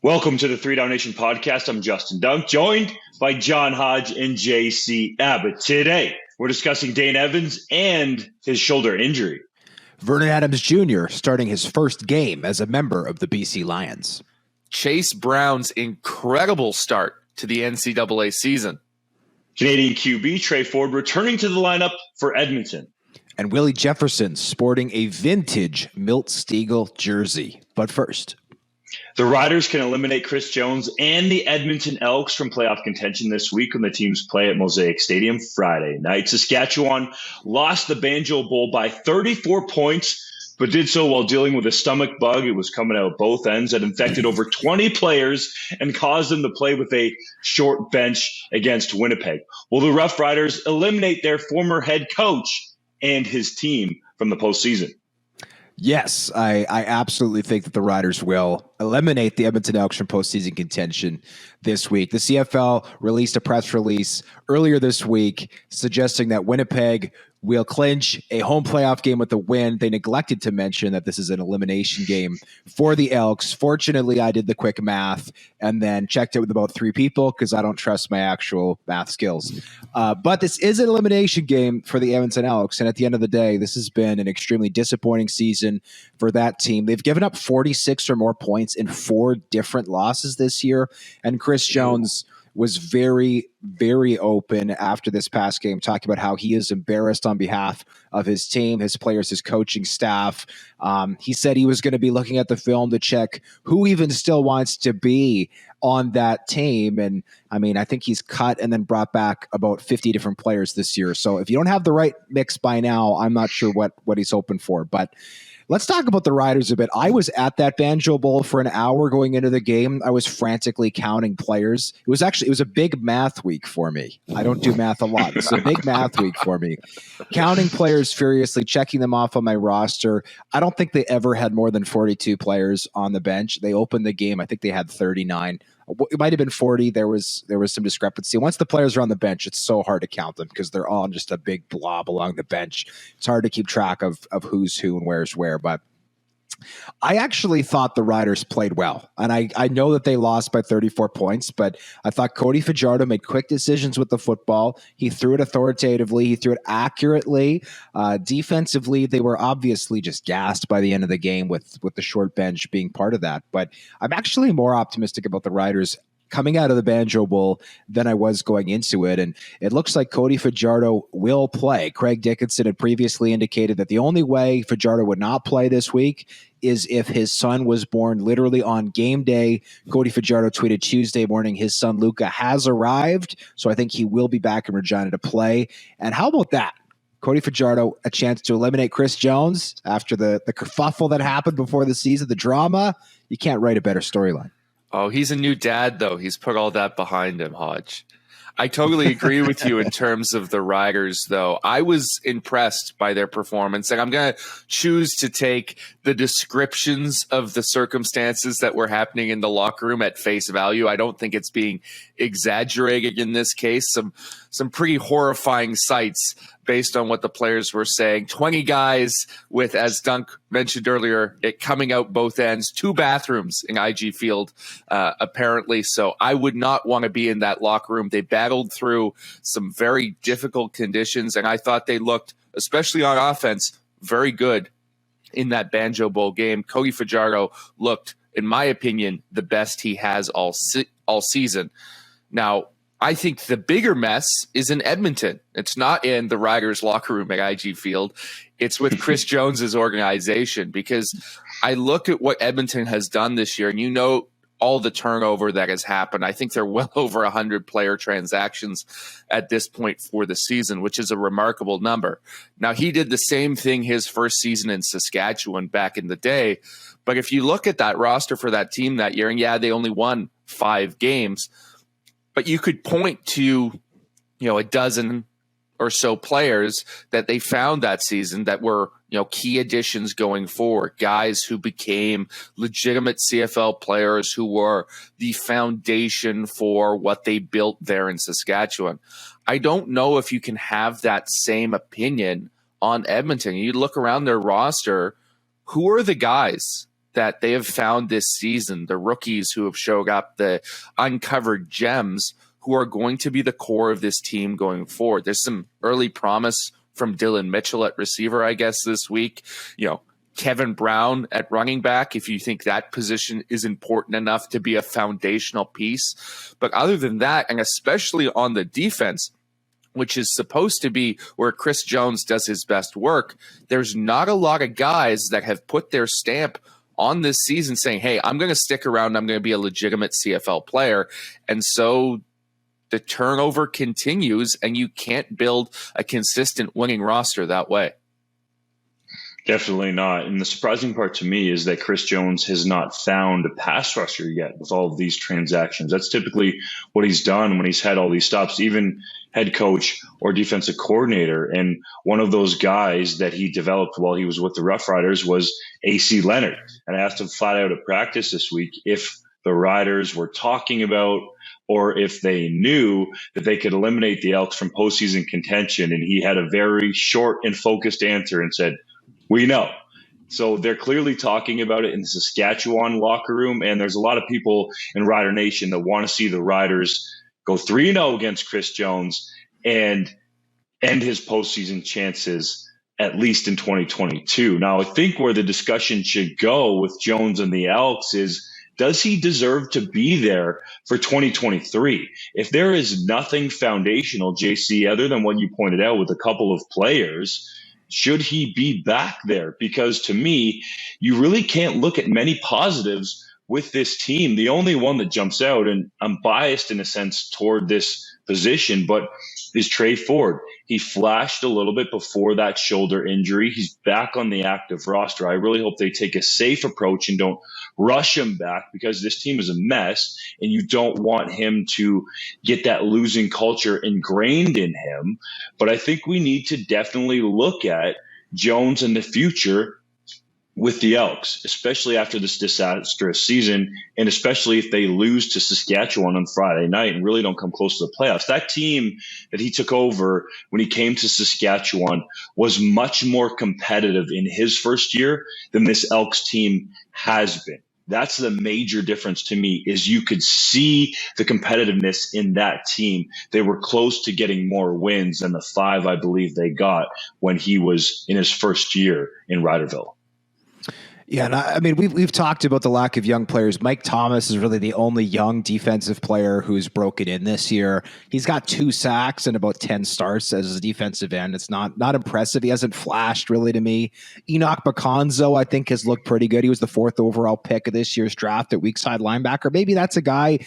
Welcome to the 3 Down Nation podcast. I'm Justin Dunk, joined by John Hodge and JC Abbott. Today, we're discussing Dane Evans and his shoulder injury. Vernon Adams Jr. starting his first game as a member of the BC Lions. Chase Brown's incredible start to the NCAA season. Canadian QB Trey returning to the lineup for Edmonton. And Willie Jefferson sporting a vintage Milt Stegall jersey. But first, the Riders can eliminate Chris Jones and the Edmonton Elks from playoff contention this week when the teams play at Mosaic Stadium Friday night. Saskatchewan lost the Banjo Bowl by 34 points, but did so while dealing with a stomach bug. It was coming out both ends that infected over 20 players and caused them to play with a short bench against Winnipeg. Will the Rough Riders eliminate their former head coach and his team from the postseason? Yes, I absolutely think that the Riders will eliminate the Edmonton Elks from postseason contention this week. The CFL released a press release earlier this week suggesting that Winnipeg will clinch a home playoff game with a win. They neglected to mention that this is an elimination game for the Elks. Fortunately, I did the quick math and then checked it with about 3 people because I don't trust my actual math skills. But this is an elimination game for the Edmonton Elks. And at the end of the day, this has been an extremely disappointing season for that team. They've given up 46 or more points in 4 different losses this year. And Chris Jones was very, very open after this past game, talking about how he is embarrassed on behalf of his team, his players, his coaching staff. He said he was going to be looking at the film to check who even still wants to be on that team. And I mean, I think he's cut and then brought back about 50 different players this year. So if you don't have the right mix by now, I'm not sure what he's hoping for. But let's talk about the Riders a bit. I was at that Banjo Bowl for an hour going into the game. I was frantically counting players. It was a big math week for me. I don't do math a lot. It's a big math week for me. Counting players furiously, checking them off on my roster. I don't think they ever had more than 42 players on the bench. They opened the game. I think they had 39. It might have been 40. There was some discrepancy. Once the players are on the bench, it's so hard to count them because they're all just a big blob along the bench. It's hard to keep track of who's who and where's where. But I actually thought the Riders played well. And I know that they lost by 34 points, but I thought Cody Fajardo made quick decisions with the football. He threw it authoritatively. He threw it accurately. Defensively, they were obviously just gassed by the end of the game with the short bench being part of that. But I'm actually more optimistic about the Riders coming out of the Banjo Bowl than I was going into it. And it looks like Cody Fajardo will play. Craig Dickinson had previously indicated that the only way Fajardo would not play this week is if his son was born literally on game day. Cody Fajardo tweeted Tuesday morning, his son Luca has arrived. So I think he will be back in Regina to play. And how about that? Cody Fajardo, a chance to eliminate Chris Jones after the kerfuffle that happened before the season, the drama. You can't write a better storyline. Oh, he's a new dad, though. He's put all that behind him, Hodge. I totally agree with you in terms of the Riders, though. I was impressed by their performance, and I'm going to choose to take the descriptions of the circumstances that were happening in the locker room at face value. I don't think it's being exaggerated in this case. Some pretty horrifying sights based on what the players were saying. 20 guys with, as Dunk mentioned earlier, it coming out both ends, 2 bathrooms in IG Field, apparently. So I would not want to be in that locker room. They battled through some very difficult conditions, and I thought they looked, especially on offense, very good in that Banjo Bowl game. Cody Fajardo looked, in my opinion, the best he has all season. Now, I think the bigger mess is in Edmonton. It's not in the Riders locker room at IG Field. It's with Chris Jones's organization, because I look at what Edmonton has done this year, and you know all the turnover that has happened. I think they're well over 100 player transactions at this point for the season, which is a remarkable number. Now, he did the same thing his first season in Saskatchewan back in the day. But if you look at that roster for that team that year, and yeah, they only won 5 games, but you could point to, a dozen or so players that they found that season that were, key additions going forward, guys who became legitimate CFL players who were the foundation for what they built there in Saskatchewan. I don't know if you can have that same opinion on Edmonton. You look around their roster, who are the guys that they have found this season, the rookies who have showed up, the uncovered gems who are going to be the core of this team going forward. There's some early promise from Dylan Mitchell at receiver, I guess, this week. Kevin Brown at running back, if you think that position is important enough to be a foundational piece. But other than that, and especially on the defense, which is supposed to be where Chris Jones does his best work, there's not a lot of guys that have put their stamp on this season saying, hey, I'm going to stick around. I'm going to be a legitimate CFL player. And so the turnover continues, and you can't build a consistent winning roster that way. Definitely not. And the surprising part to me is that Chris Jones has not found a pass rusher yet with all of these transactions. That's typically what he's done when he's had all these stops, even head coach or defensive coordinator. And one of those guys that he developed while he was with the Rough Riders was AC Leonard. And I asked him flat out at practice this week if the Riders were talking about or if they knew that they could eliminate the Elks from postseason contention. And he had a very short and focused answer and said, we know. So they're clearly talking about it in the Saskatchewan locker room. And there's a lot of people in Rider Nation that want to see the Riders go 3-0 against Chris Jones and end his postseason chances at least in 2022. Now, I think where the discussion should go with Jones and the Elks is, does he deserve to be there for 2023? If there is nothing foundational, JC, other than what you pointed out with a couple of players, should he be back there? Because to me, you really can't look at many positives with this team. The only one that jumps out, and I'm biased in a sense toward this position, but is Trey Ford. He flashed a little bit before that shoulder injury. He's back on the active roster. I really hope they take a safe approach and don't rush him back, because this team is a mess and you don't want him to get that losing culture ingrained in him. But I think we need to definitely look at Jones in the future with the Elks, especially after this disastrous season, and especially if they lose to Saskatchewan on Friday night and really don't come close to the playoffs. That team that he took over when he came to Saskatchewan was much more competitive in his first year than this Elks team has been. That's the major difference to me, is you could see the competitiveness in that team. They were close to getting more wins than the 5, I believe, they got when he was in his first year in Riderville. Yeah, and I mean, we've talked about the lack of young players. Mike Thomas is really the only young defensive player who's broken in this year. He's got 2 sacks and about 10 starts as a defensive end. It's not impressive. He hasn't flashed really to me. Enoch Baconzo, I think, has looked pretty good. He was the 4th overall pick of this year's draft at weak side linebacker. Maybe that's a guy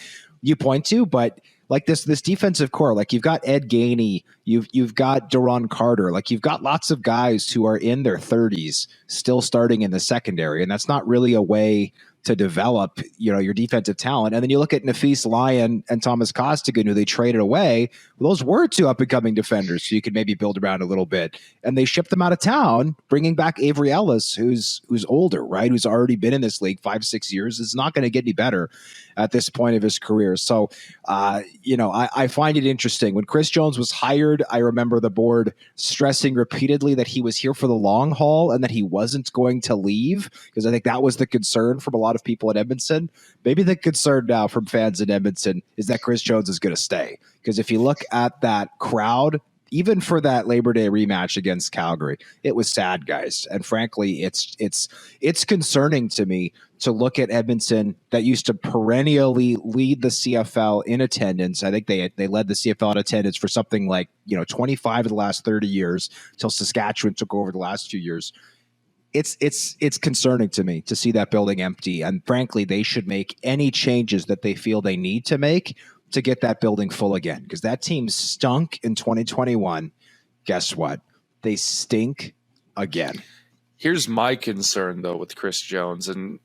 you point to, but like this defensive core, like you've got Ed Gainey, you've got Deron Carter, like you've got lots of guys who are in their 30s still starting in the secondary, and that's not really a way to develop, your defensive talent. And then you look at Nafis Lyon and Thomas Costigan, who they traded away. Well, those were 2 up-and-coming defenders, so you could maybe build around a little bit. And they shipped them out of town, bringing back Avery Ellis, who's older, right? Who's already been in this league 5-6 years. It's not going to get any better at this point of his career. So, I find it interesting. When Chris Jones was hired, I remember the board stressing repeatedly that he was here for the long haul and that he wasn't going to leave, because I think that was the concern from a lot of people at Edmonton. Maybe the concern now from fans in Edmonton is that Chris Jones is going to stay. Because if you look at that crowd, even for that Labor Day rematch against Calgary, it was sad, guys. And frankly, it's concerning to me to look at Edmonton that used to perennially lead the CFL in attendance. I think they led the CFL in attendance for something like 25 of the last 30 years, till Saskatchewan took over the last few years. It's concerning to me to see that building empty. And frankly, they should make any changes that they feel they need to make to get that building full again, because that team stunk in 2021. Guess what? They stink again. Here's my concern, though, with Chris Jones. And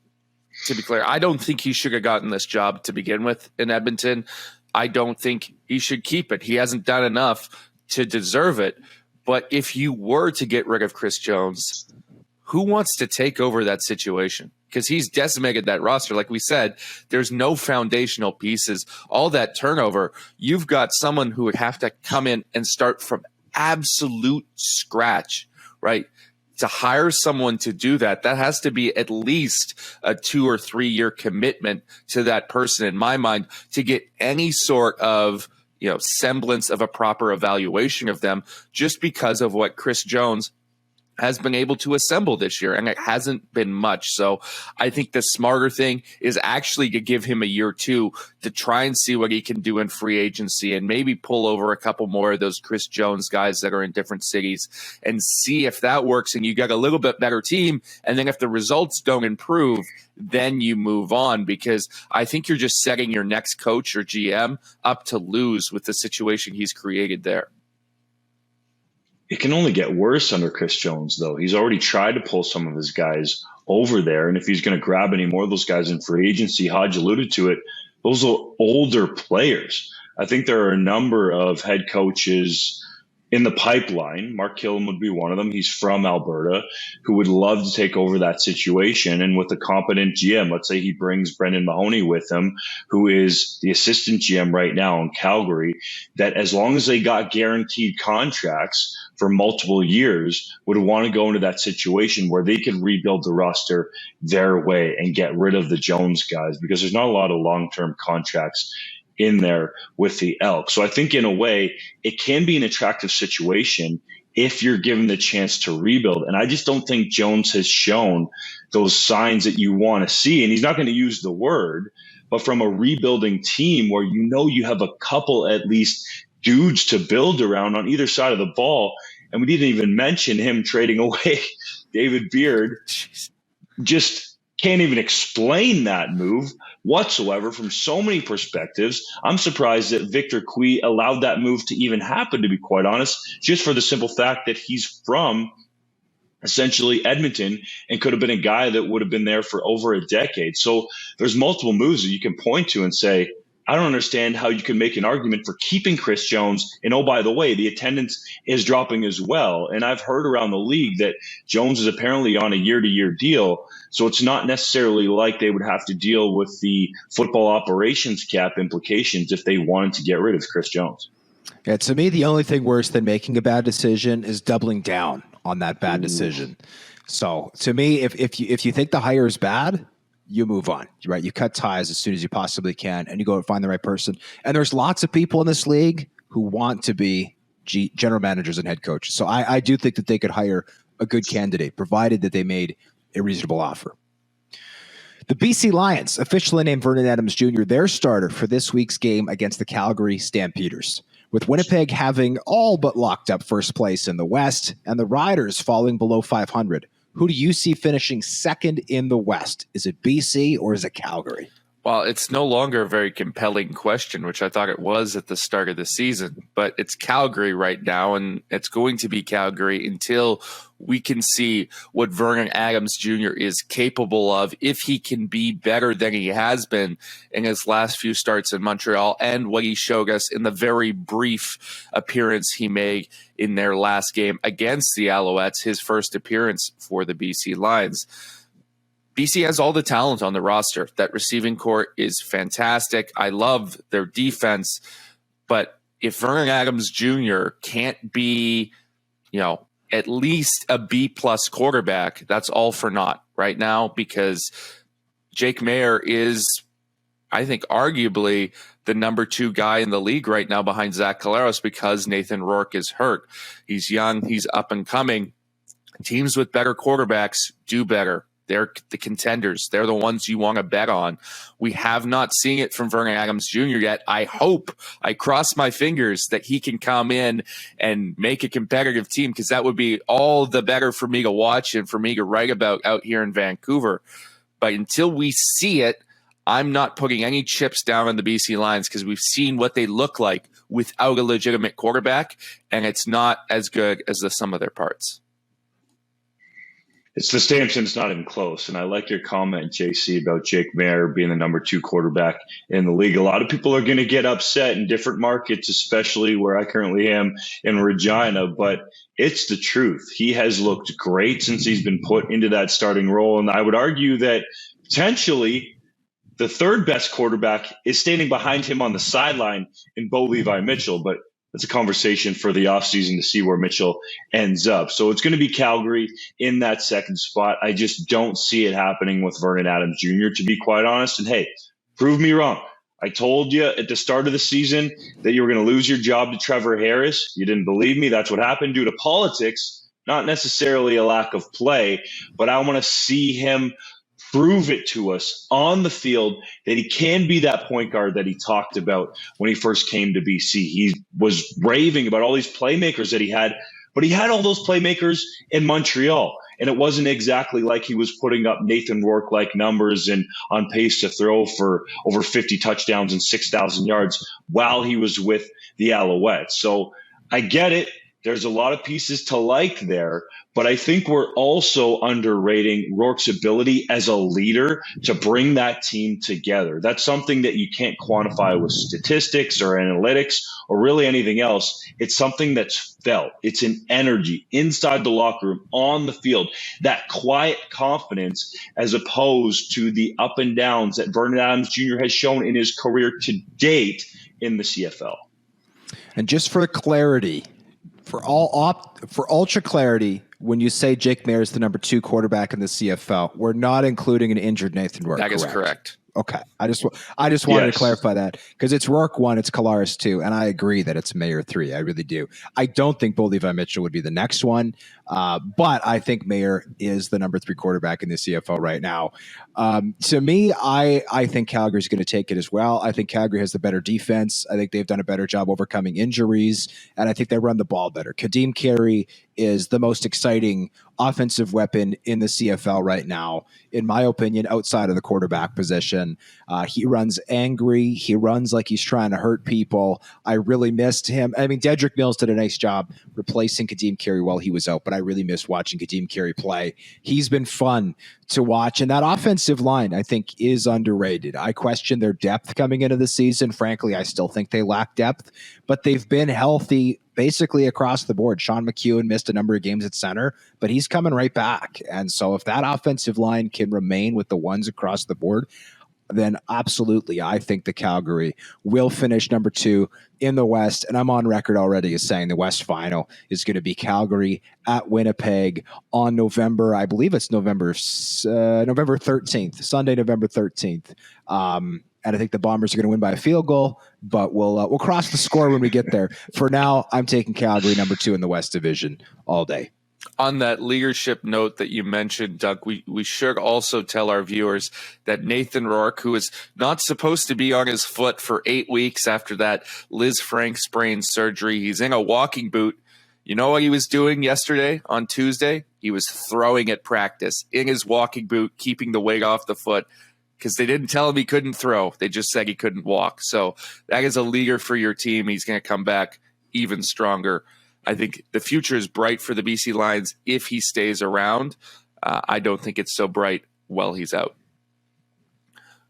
to be clear, I don't think he should have gotten this job to begin with in Edmonton. I don't think he should keep it. He hasn't done enough to deserve it. But if you were to get rid of Chris Jones, who wants to take over that situation? Because he's decimated that roster. Like we said, there's no foundational pieces. All that turnover, you've got someone who would have to come in and start from absolute scratch, right? to hire someone to do that, that has to be at least a 2 or 3 year commitment to that person, in my mind, to get any sort of semblance of a proper evaluation of them, just because of what Chris Jones has been able to assemble this year, and it hasn't been much. So I think the smarter thing is actually to give him a year or two to try and see what he can do in free agency, and maybe pull over a couple more of those Chris Jones guys that are in different cities and see if that works and you got a little bit better team. And then if the results don't improve, then you move on, because I think you're just setting your next coach or GM up to lose with the situation he's created there. It can only get worse under Chris Jones, though. He's already tried to pull some of his guys over there. And if he's going to grab any more of those guys in free agency, Hodge alluded to it, those are older players. I think there are a number of head coaches in the pipeline. Mark Killam would be one of them. He's from Alberta, who would love to take over that situation. And with a competent GM, let's say he brings Brendan Mahoney with him, who is the assistant GM right now in Calgary, that as long as they got guaranteed contracts for multiple years, would want to go into that situation where they could rebuild the roster their way and get rid of the Jones guys, because there's not a lot of long-term contracts in there with the Elks. So I think in a way it can be an attractive situation if you're given the chance to rebuild. And I just don't think Jones has shown those signs that you want to see. And he's not going to use the word, but from a rebuilding team where you have a couple at least dudes to build around on either side of the ball. And we didn't even mention him trading away David Beard. Just can't even explain that move whatsoever from so many perspectives. I'm surprised that Victor Cui allowed that move to even happen, to be quite honest, just for the simple fact that he's from essentially Edmonton and could have been a guy that would have been there for over a decade. So there's multiple moves that you can point to and say, I don't understand how you can make an argument for keeping Chris Jones. And oh, by the way, the attendance is dropping as well. And I've heard around the league that Jones is apparently on a year-to-year deal. So it's not necessarily like they would have to deal with the football operations cap implications if they wanted to get rid of Chris Jones. Yeah, to me, the only thing worse than making a bad decision is doubling down on that bad decision. So to me, if you think the hire is bad, you move on, right? You cut ties as soon as you possibly can, and you go and find the right person. And there's lots of people in this league who want to be general managers and head coaches. So I do think that they could hire a good candidate, provided that they made a reasonable offer. The BC Lions officially named Vernon Adams Jr. their starter for this week's game against the Calgary Stampeders, with Winnipeg having all but locked up first place in the West and the Riders falling below 500. Who do you see finishing second in the West? Is it BC or is it Calgary? Well, it's no longer a very compelling question, which I thought it was at the start of the season, but it's Calgary right now, and it's going to be Calgary until we can see what Vernon Adams Jr. is capable of, if he can be better than he has been in his last few starts in Montreal and what he showed us in the very brief appearance he made in their last game against the Alouettes, his first appearance for the BC Lions. BC has all the talent on the roster. That receiving corps is fantastic. I love their defense. But if Vernon Adams Jr. can't be, at least a B-plus quarterback, that's all for naught right now, because Jake Maier is, I think, arguably the number 2 guy in the league right now behind Zach Collaros, because Nathan Rourke is hurt. He's young. He's up and coming. Teams with better quarterbacks do better. They're the contenders. They're the ones you want to bet on. We have not seen it from Vernon Adams Jr. yet. I cross my fingers that he can come in and make a competitive team, because that would be all the better for me to watch and for me to write about out here in Vancouver. But until we see it, I'm not putting any chips down on the BC Lions, because we've seen what they look like without a legitimate quarterback, and it's not as good as the sum of their parts. It's the Stampson. It's not even close. And I like your comment, JC, about Jake Maier being the number 2 quarterback in the league. A lot of people are going to get upset in different markets, especially where I currently am in Regina, but it's the truth. He has looked great since he's been put into that starting role. And I would argue that potentially the third best quarterback is standing behind him on the sideline in Bo Levi Mitchell. But that's a conversation for the offseason to see where Mitchell ends up. So it's going to be Calgary in that second spot. I just don't see it happening with Vernon Adams Jr., to be quite honest. And hey, prove me wrong. I told you at the start of the season that you were going to lose your job to Trevor Harris. You didn't believe me. That's what happened due to politics, not necessarily a lack of play, but I want to see him prove it to us on the field that he can be that point guard that he talked about when he first came to BC. He was raving about all these playmakers that he had, but he had all those playmakers in Montreal. And it wasn't exactly like he was putting up Nathan Rourke-like numbers and on pace to throw for over 50 touchdowns and 6,000 yards while he was with the Alouettes. So I get it. There's a lot of pieces to like there, but I think we're also underrating Rourke's ability as a leader to bring that team together. That's something that you can't quantify with statistics or analytics or really anything else. It's something that's felt. It's an energy inside the locker room, on the field, that quiet confidence as opposed to the up and downs that Vernon Adams Jr. has shown in his career to date in the CFL. And just for clarity, for ultra clarity, when you say Jake Maier is the number 2 quarterback in the CFL, we're not including an injured Nathan Rourke. That is correct. Okay. I just wanted to clarify that because it's Rourke 1, it's Kolaris 2, and I agree that it's Maier 3. I really do. I don't think Bo Levi Mitchell would be the next one, but I think Maier is the number 3 quarterback in the CFL right now. To me, I think Calgary's going to take it as well. I think Calgary has the better defense. I think they've done a better job overcoming injuries, and I think they run the ball better. Kadeem Carey is the most exciting offensive weapon in the CFL right now, in my opinion, outside of the quarterback position. He runs angry. He runs like he's trying to hurt people. I really missed him. I mean, Dedrick Mills did a nice job replacing Kadeem Carey while he was out, but I really missed watching Kadeem Carey play. He's been fun to watch, and that offensive line, I think, is underrated. I question their depth coming into the season. Frankly, I still think they lack depth, but they've been healthy basically across the board. Sean McEwen missed a number of games at center, but he's coming right back. And so if that offensive line can remain with the ones across the board, then absolutely, I think the Calgary will finish number 2 in the West. And I'm on record already as saying the West final is going to be Calgary at Winnipeg on November, I believe it's November 13th, Sunday, November 13th. And I think the Bombers are going to win by a field goal, but we'll cross the score when we get there. For now, I'm taking Calgary number 2 in the West Division all day. On that leadership note that you mentioned, Doug, we should also tell our viewers that Nathan Rourke, who is not supposed to be on his foot for 8 weeks after that Liz Frank sprain surgery, he's in a walking boot. You know what he was doing yesterday on Tuesday? He was throwing at practice in his walking boot, keeping the weight off the foot, because they didn't tell him he couldn't throw. They just said he couldn't walk. So that is a leader for your team. He's going to come back even stronger. I think the future is bright for the BC Lions if he stays around. I don't think it's so bright while he's out.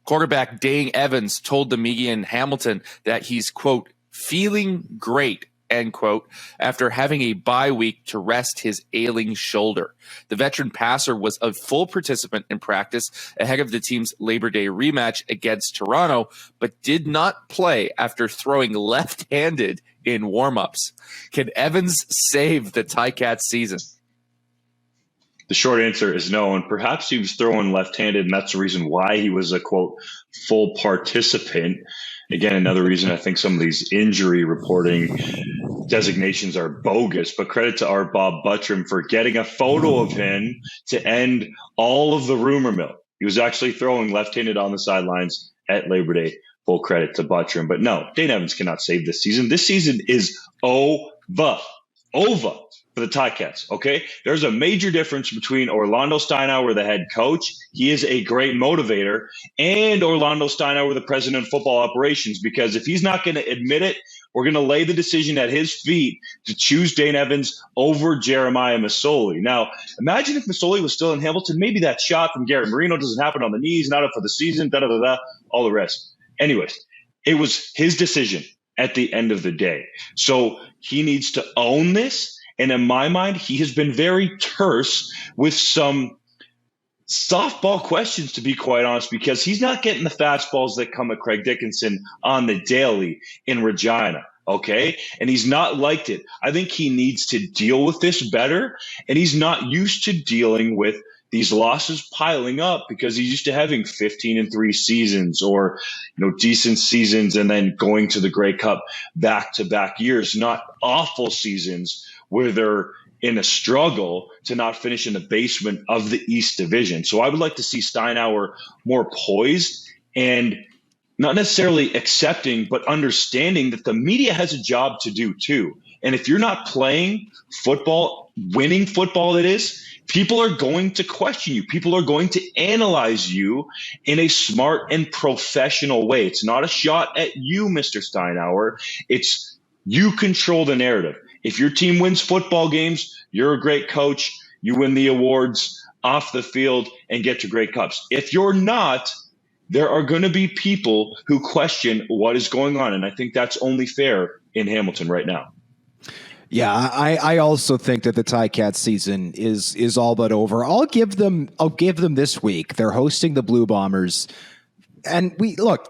Quarterback Dane Evans told the media in Hamilton that he's, quote, feeling great, end quote, after having a bye week to rest his ailing shoulder. The veteran passer was a full participant in practice ahead of the team's Labor Day rematch against Toronto, but did not play after throwing left-handed in warm-ups. Can Evans save the Ticats season? The short answer is no, and perhaps he was throwing left-handed, and that's the reason why he was a, quote, full participant. Again, another reason I think some of these injury reporting designations are bogus, but credit to our Bob Buttram for getting a photo of him to end all of the rumor mill. He was actually throwing left-handed on the sidelines at Labor Day. Full credit to Buttram. But no, Dane Evans cannot save this season. This season is over for the Ticats, okay? There's a major difference between Orlando Steinauer, the head coach. He is a great motivator, and Orlando Steinauer, the president of football operations, because if he's not going to admit it, we're going to lay the decision at his feet to choose Dane Evans over Jeremiah Masoli. Now, imagine if Masoli was still in Hamilton. Maybe that shot from Garrett Marino doesn't happen on the knees, not up for the season, all the rest. Anyways, it was his decision at the end of the day. So he needs to own this. And in my mind, he has been very terse with some softball questions, to be quite honest, because he's not getting the fastballs that come at Craig Dickinson on the daily in Regina. Okay. And he's not liked it. I think he needs to deal with this better. And he's not used to dealing with these losses piling up because he's used to having 15-3 seasons or, decent seasons and then going to the Grey Cup back-to-back years, not awful seasons where they're in a struggle to not finish in the basement of the East Division. So I would like to see Steinauer more poised and not necessarily accepting, but understanding that the media has a job to do too. And if you're not playing football, winning football that is, people are going to question you. People are going to analyze you in a smart and professional way. It's not a shot at you, Mr. Steinauer. It's you control the narrative. If your team wins football games, you're a great coach. You win the awards off the field and get to great cups. If you're not, there are going to be people who question what is going on. And I think that's only fair in Hamilton right now. Yeah, I also think that the Ticats season is all but over. I'll give them this week. They're hosting the Blue Bombers. And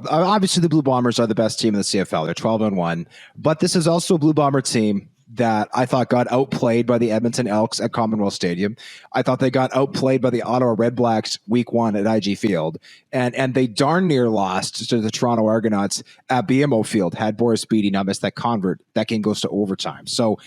obviously the Blue Bombers are the best team in the CFL. They're 12-1, but this is also a Blue Bomber team that I thought got outplayed by the Edmonton Elks at Commonwealth Stadium. I thought they got outplayed by the Ottawa Red Blacks week 1 at IG Field. And they darn near lost to the Toronto Argonauts at BMO Field. Had Boris Beatty not missed that convert, that game goes to overtime. So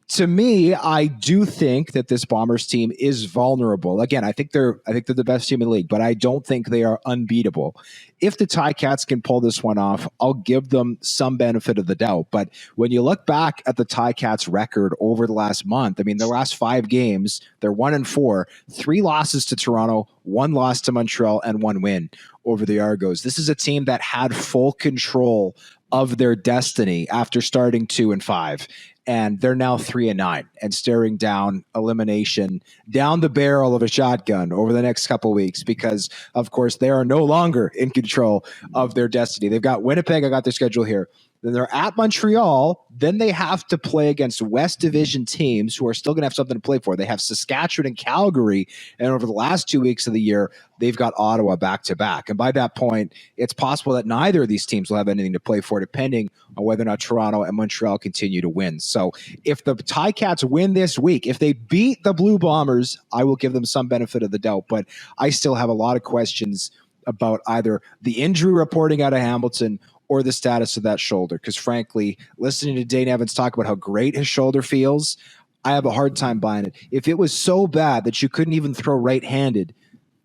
to me, I do think that this Bombers team is vulnerable. Again, I think they're the best team in the league, but I don't think they are unbeatable. If the Ticats can pull this one off, I'll give them some benefit of the doubt. But when you look back at the Ticats record over the last month, I mean, the last 5 games, they're 1-4, 3 losses to Toronto, 1 loss to Montreal, and 1 win over the Argos. This is a team that had full control of their destiny after starting 2-5. And they're now 3-9 and staring down elimination down the barrel of a shotgun over the next couple of weeks because, of course, they are no longer in control of their destiny. They've got Winnipeg. I got their schedule here. Then they're at Montreal. Then they have to play against West Division teams who are still going to have something to play for. They have Saskatchewan and Calgary. And over the last 2 weeks of the year, they've got Ottawa back-to-back. And by that point, it's possible that neither of these teams will have anything to play for, depending on whether or not Toronto and Montreal continue to win. So if the Ticats win this week, if they beat the Blue Bombers, I will give them some benefit of the doubt. But I still have a lot of questions about either the injury reporting out of Hamilton or the status of that shoulder. Because frankly, listening to Dane Evans talk about how great his shoulder feels, I have a hard time buying it. If it was so bad that you couldn't even throw right-handed,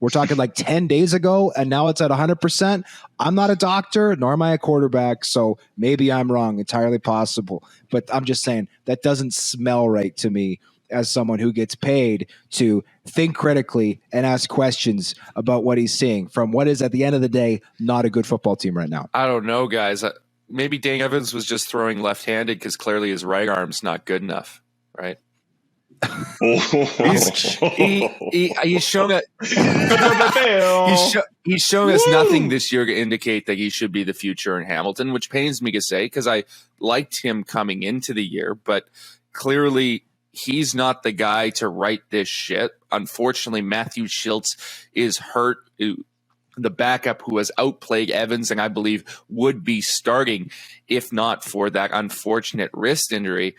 we're talking like 10 days ago, and now it's at 100%. I'm not a doctor, nor am I a quarterback, so maybe I'm wrong, entirely possible. But I'm just saying, that doesn't smell right to me as someone who gets paid to think critically and ask questions about what he's seeing from what is, at the end of the day, not a good football team right now. I don't know, guys. Maybe Dane Evans was just throwing left-handed because clearly his right arm's not good enough, right? He's shown that he's shown us nothing this year to indicate that he should be the future in Hamilton, which pains me to say because I liked him coming into the year, but clearly he's not the guy to right this shit. Unfortunately, Matthew Schultz is hurt, the backup who has outplayed Evans and I believe would be starting if not for that unfortunate wrist injury.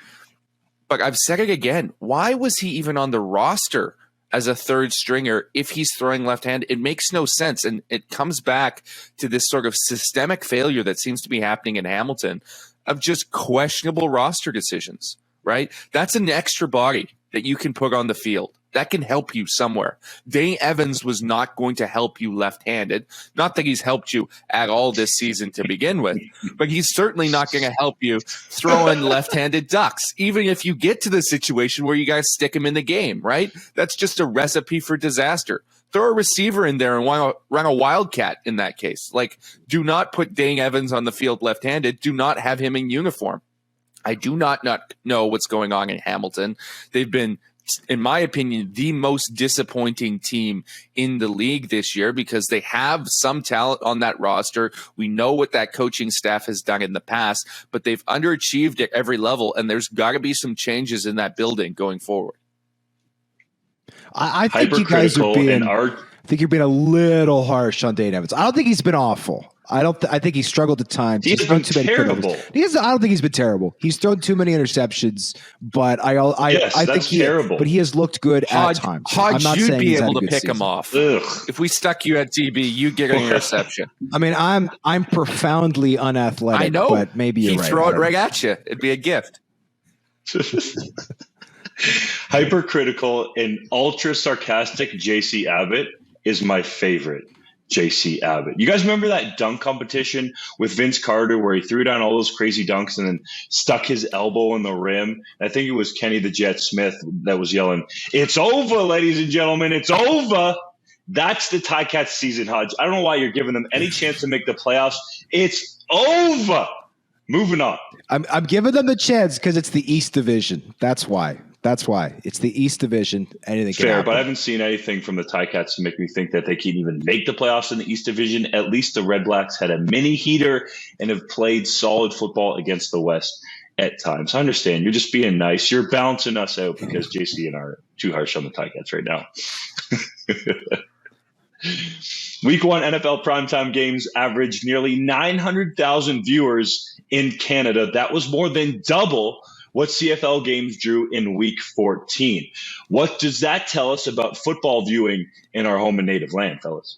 But I've said it again. Why was he even on the roster as a third stringer if he's throwing left-hand? It makes no sense. And it comes back to this sort of systemic failure that seems to be happening in Hamilton of just questionable roster decisions, right? That's an extra body that you can put on the field. That can help you somewhere. Dane Evans was not going to help you left-handed. Not that he's helped you at all this season to begin with, but he's certainly not going to help you throwing left-handed ducks, even if you get to the situation where you guys stick him in the game, right? That's just a recipe for disaster. Throw a receiver in there and run a wildcat in that case. Like, do not put Dane Evans on the field left-handed. Do not have him in uniform. I do not know what's going on in Hamilton. They've been, in my opinion, the most disappointing team in the league this year because they have some talent on that roster. We know what that coaching staff has done in the past, but they've underachieved at every level, and there's got to be some changes in that building going forward. I think you guys are being. I think you're being a little harsh on Dane Evans. I don't think he's been awful. I think he struggled at times. He's been terrible. I don't think he's been terrible. He's thrown too many interceptions, but I think terrible. But he has looked good at times. Hodge, I'm not you'd saying be he's able had a to good pick season. him off. Ugh. If we stuck you at DB, you get an interception. I mean, I'm profoundly unathletic. I know, but maybe you're he'd right. throw it right at you. It'd be a gift. Hypercritical and ultra sarcastic JC Abbott is my favorite. JC Abbott. You guys remember that dunk competition with Vince Carter where he threw down all those crazy dunks and then stuck his elbow in the rim? I think it was Kenny the Jet Smith that was yelling, "It's over, ladies and gentlemen, it's over." That's the Ticats season, Hodge. I don't know why you're giving them any chance to make the playoffs. It's over. Moving on. I'm giving them the chance because it's the East Division. That's why. It's the East Division. Anything can happen. But I haven't seen anything from the Ticats to make me think that they can even make the playoffs in the East Division. At least the Red Blacks had a mini heater and have played solid football against the West at times. I understand. You're just being nice. You're balancing us out because JC and I are too harsh on the Ticats right now. Week 1 NFL primetime games averaged nearly 900,000 viewers in Canada. That was more than double what CFL games drew in Week 14. What does that tell us about football viewing in our home and native land, fellas?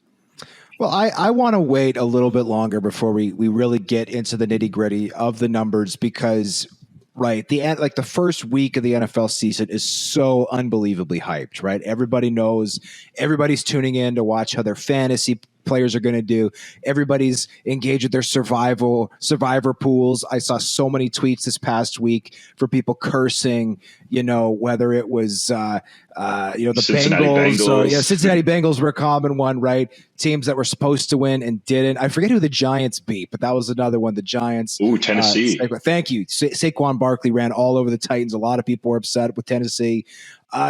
Well, I want to wait a little bit longer before we really get into the nitty-gritty of the numbers because right, the first week of the NFL season is so unbelievably hyped, right? Everybody knows, everybody's tuning in to watch how their fantasy players are going to do. Everybody's engaged with their survivor pools. I saw so many tweets this past week for people cursing, whether it was, the Bengals. Cincinnati Bengals were a common one, right? Teams that were supposed to win and didn't. I forget who the Giants beat, but that was another one. The Giants. Ooh, Tennessee. Thank you. Saquon Barkley ran all over the Titans. A lot of people were upset with Tennessee.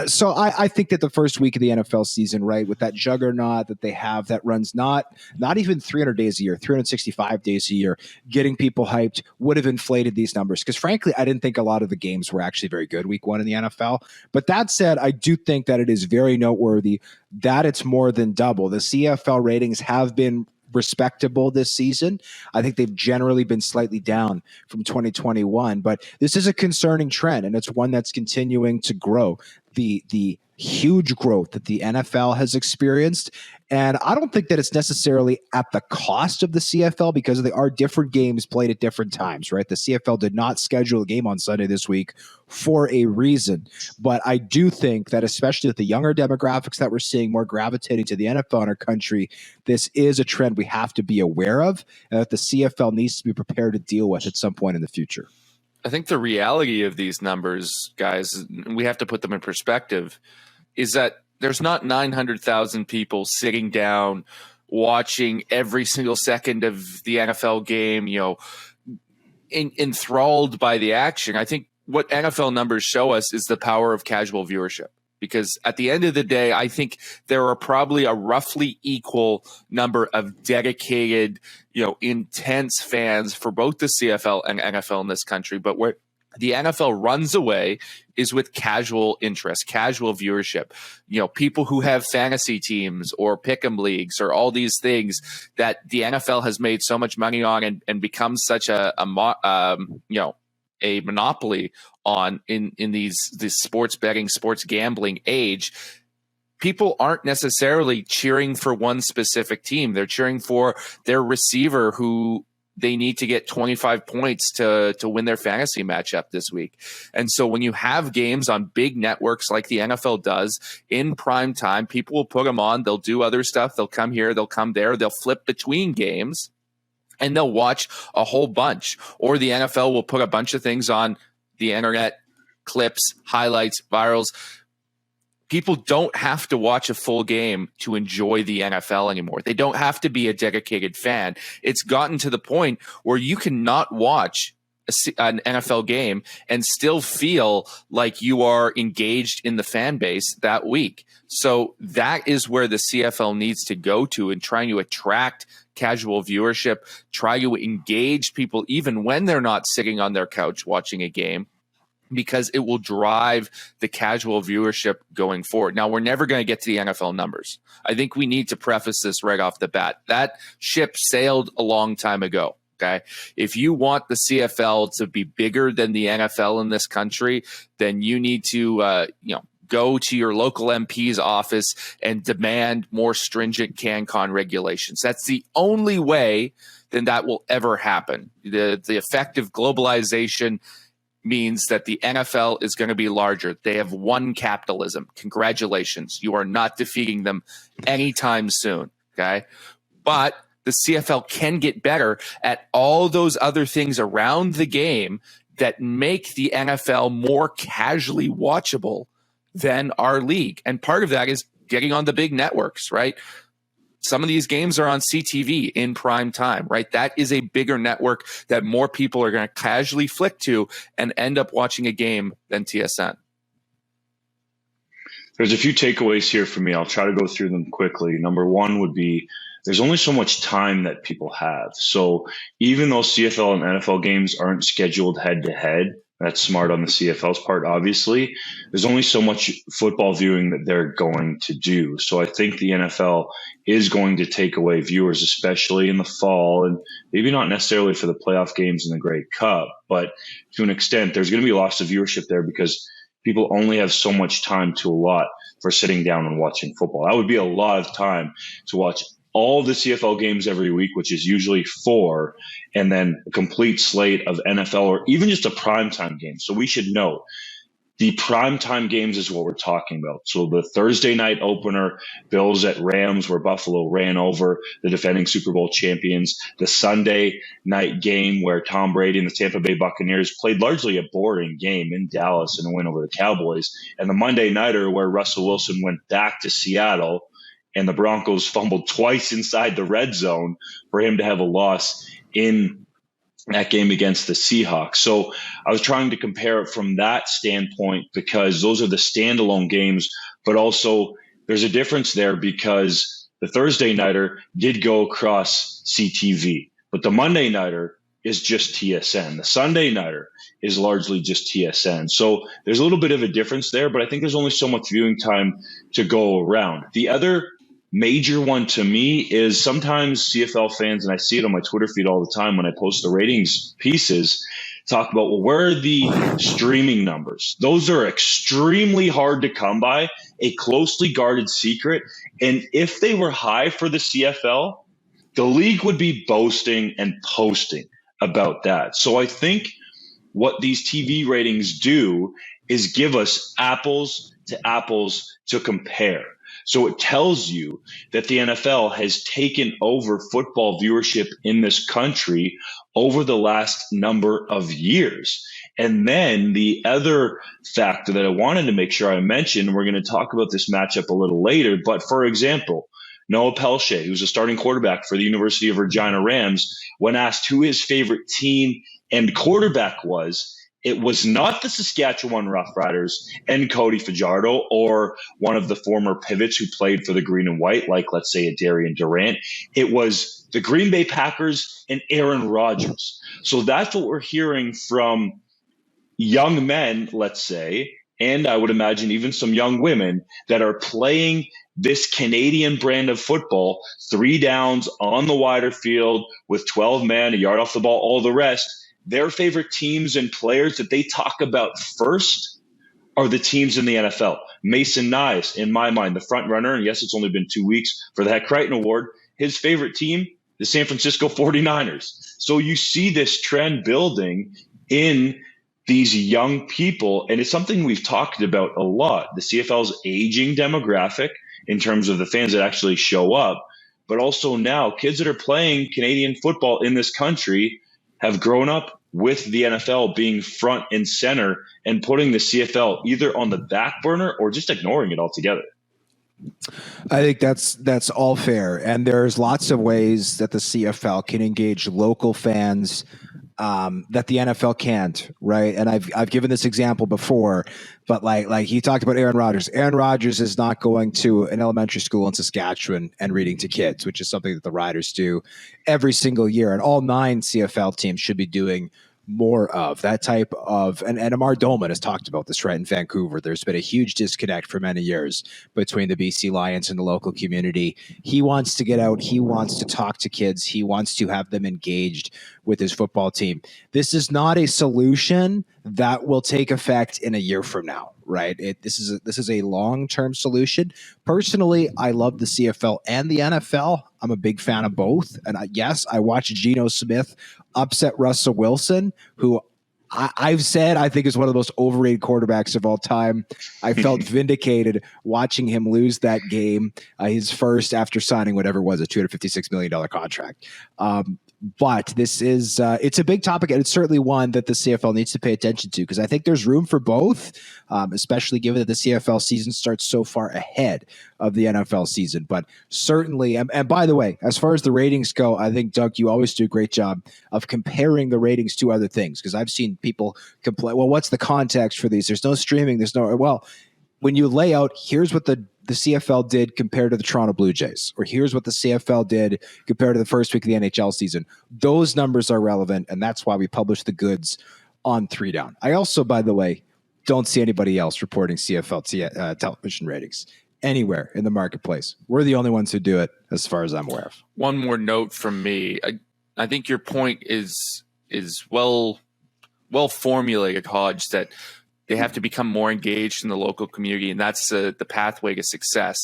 So I think that the first week of the NFL season, right, with that juggernaut that they have that runs not even 300 days a year, 365 days a year, getting people hyped would have inflated these numbers. Because frankly, I didn't think a lot of the games were actually very good week 1 in the NFL. But that said, I do think that it is very noteworthy that it's more than double. The CFL ratings have been respectable this season. I think they've generally been slightly down from 2021, but this is a concerning trend, and it's one that's continuing to grow. The huge growth that the NFL has experienced, and I don't think that it's necessarily at the cost of the CFL because there are different games played at different times, right? The CFL did not schedule a game on Sunday this week for a reason, but I do think that especially with the younger demographics that we're seeing more gravitating to the NFL in our country, this is a trend we have to be aware of and that the CFL needs to be prepared to deal with at some point in the future. I think the reality of these numbers, guys, we have to put them in perspective, is that there's not 900,000 people sitting down watching every single second of the NFL game, enthralled by the action. I think what NFL numbers show us is the power of casual viewership. Because at the end of the day, I think there are probably a roughly equal number of dedicated, intense fans for both the CFL and NFL in this country. But where the NFL runs away is with casual interest, casual viewership. People who have fantasy teams or pick'em leagues or all these things that the NFL has made so much money on and become such a monopoly on in this sports betting, sports gambling age. People aren't necessarily cheering for one specific team. They're cheering for their receiver who they need to get 25 points to win their fantasy matchup this week. And so when you have games on big networks like the NFL does in prime time, people will put them on. They'll do other stuff. They'll come here. They'll come there. They'll flip between games. And they'll watch a whole bunch. Or the NFL will put a bunch of things on the internet, clips, highlights, virals. People don't have to watch a full game to enjoy the NFL anymore. They don't have to be a dedicated fan. It's gotten to the point where you cannot watch an NFL game and still feel like you are engaged in the fan base that week. So that is where the CFL needs to go to in trying to attract casual viewership, try to engage people even when they're not sitting on their couch watching a game. because it will drive the casual viewership going forward. Now, we're never going to get to the NFL numbers. I think we need to preface this right off the bat. That ship sailed a long time ago. Okay. If you want the CFL to be bigger than the NFL in this country, then you need to, go to your local MP's office and demand more stringent CanCon regulations. That's the only way then that will ever happen. The effect of globalization means that the NFL is going to be larger. They have won capitalism. Congratulations. You are not defeating them anytime soon. Okay. But the CFL can get better at all those other things around the game that make the NFL more casually watchable than our league. And part of that is getting on the big networks, right? Some of these games are on CTV in prime time, right? That is a bigger network that more people are going to casually flick to and end up watching a game than TSN. There's a few takeaways here for me. I'll try to go through them quickly. Number one would be there's only so much time that people have. So even though CFL and NFL games aren't scheduled head to head, that's smart on the CFL's part, obviously. There's only so much football viewing that they're going to do. So I think the NFL is going to take away viewers, especially in the fall, and maybe not necessarily for the playoff games in the Grey Cup, but to an extent, there's going to be lots of viewership there because people only have so much time to allot for sitting down and watching football. That would be a lot of time to watch all the CFL games every week, which is usually 4, and then a complete slate of NFL or even just a primetime game. So we should know the primetime games is what we're talking about. So the Thursday night opener, Bills at Rams, where Buffalo ran over the defending Super Bowl champions. The Sunday night game where Tom Brady and the Tampa Bay Buccaneers played largely a boring game in Dallas and a win over the Cowboys. And the Monday nighter where Russell Wilson went back to Seattle and the Broncos fumbled twice inside the red zone for him to have a loss in that game against the Seahawks. So I was trying to compare it from that standpoint because those are the standalone games, but also there's a difference there because the Thursday nighter did go across CTV, but the Monday nighter is just TSN. The Sunday nighter is largely just TSN. So there's a little bit of a difference there, but I think there's only so much viewing time to go around. The other major one to me is sometimes CFL fans, and I see it on my Twitter feed all the time when I post the ratings pieces, talk about, well, where are the streaming numbers? Those are extremely hard to come by, a closely guarded secret. And if they were high for the CFL, the league would be boasting and posting about that. So I think what these TV ratings do is give us apples to compare. So it tells you that the NFL has taken over football viewership in this country over the last number of years. And then the other factor that I wanted to make sure I mentioned, we're going to talk about this matchup a little later, but for example, Noah Pelsha, who's a starting quarterback for the University of Regina Rams, when asked who his favorite team and quarterback was, it was not the Saskatchewan Roughriders and Cody Fajardo or one of the former pivots who played for the green and white, like let's say a Darian Durant. It was the Green Bay Packers and Aaron Rodgers. So that's what we're hearing from young men, let's say, and I would imagine even some young women that are playing this Canadian brand of football, 3 downs on the wider field with 12 men, a yard off the ball, all the rest. Their favorite teams and players that they talk about first are the teams in the NFL. Mason Nyes, in my mind, the front runner, and yes, it's only been 2 weeks for the Heck Crichton Award, his favorite team, the San Francisco 49ers. So you see this trend building in these young people, and it's something we've talked about a lot. The CFL's aging demographic in terms of the fans that actually show up, but also now kids that are playing Canadian football in this country have grown up with the NFL being front and center and putting the CFL either on the back burner or just ignoring it altogether. I think that's all fair. And there's lots of ways that the CFL can engage local fans that the NFL can't, right? And I've given this example before, but like he talked about Aaron Rodgers. Aaron Rodgers is not going to an elementary school in Saskatchewan and reading to kids, which is something that the Riders do every single year. And all 9 CFL teams should be doing more of that type of, and Amar Dolman has talked about this, right? In Vancouver, there's been a huge disconnect for many years between the BC Lions and the local community. He wants to get out. He wants to talk to kids. He wants to have them engaged with his football team. This is not a solution that will take effect in a year from now, right? This is a long-term solution. Personally, I love the CFL and the NFL. I'm a big fan of both. And yes, I watched Geno Smith upset Russell Wilson, who I've said I think is one of the most overrated quarterbacks of all time. I felt vindicated watching him lose that game, his first after signing whatever it was, a $256 million contract. But this is it's a big topic, and it's certainly one that the CFL needs to pay attention to, because I think there's room for both, especially given that the CFL season starts so far ahead of the NFL season. But certainly, and by the way, as far as the ratings go, I think, Doug, you always do a great job of comparing the ratings to other things, because I've seen people complain, well, what's the context for these? There's no streaming. There's no, well, when you lay out, here's what the CFL did compared to the Toronto Blue Jays, or here's what the CFL did compared to the first week of the NHL season, those numbers are relevant, and that's why we publish the goods on 3 Down. I also, by the way, don't see anybody else reporting CFL television ratings anywhere in the marketplace. We're the only ones who do it, as far as I'm aware of. One more note from me. I think your point is well formulated, Hodge, that they have to become more engaged in the local community, and that's the pathway to success.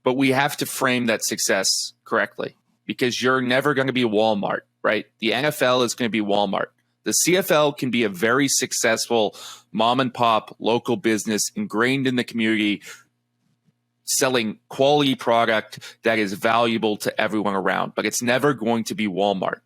But we have to frame that success correctly, because you're never going to be Walmart, right? The NFL is going to be Walmart. The CFL can be a very successful mom and pop local business ingrained in the community, selling quality product that is valuable to everyone around, but it's never going to be Walmart.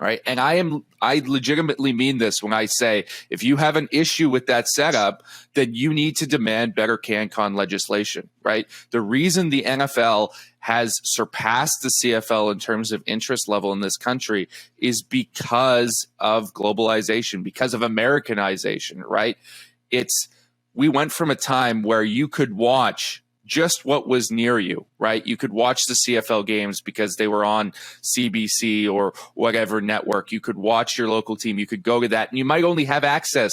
Right. And I legitimately mean this when I say, if you have an issue with that setup, then you need to demand better CanCon legislation. Right. The reason the NFL has surpassed the CFL in terms of interest level in this country is because of globalization, because of Americanization. Right. We went from a time where you could watch just what was near you, right? You could watch the CFL games because they were on CBC or whatever network. You could watch your local team. You could go to that, and you might only have access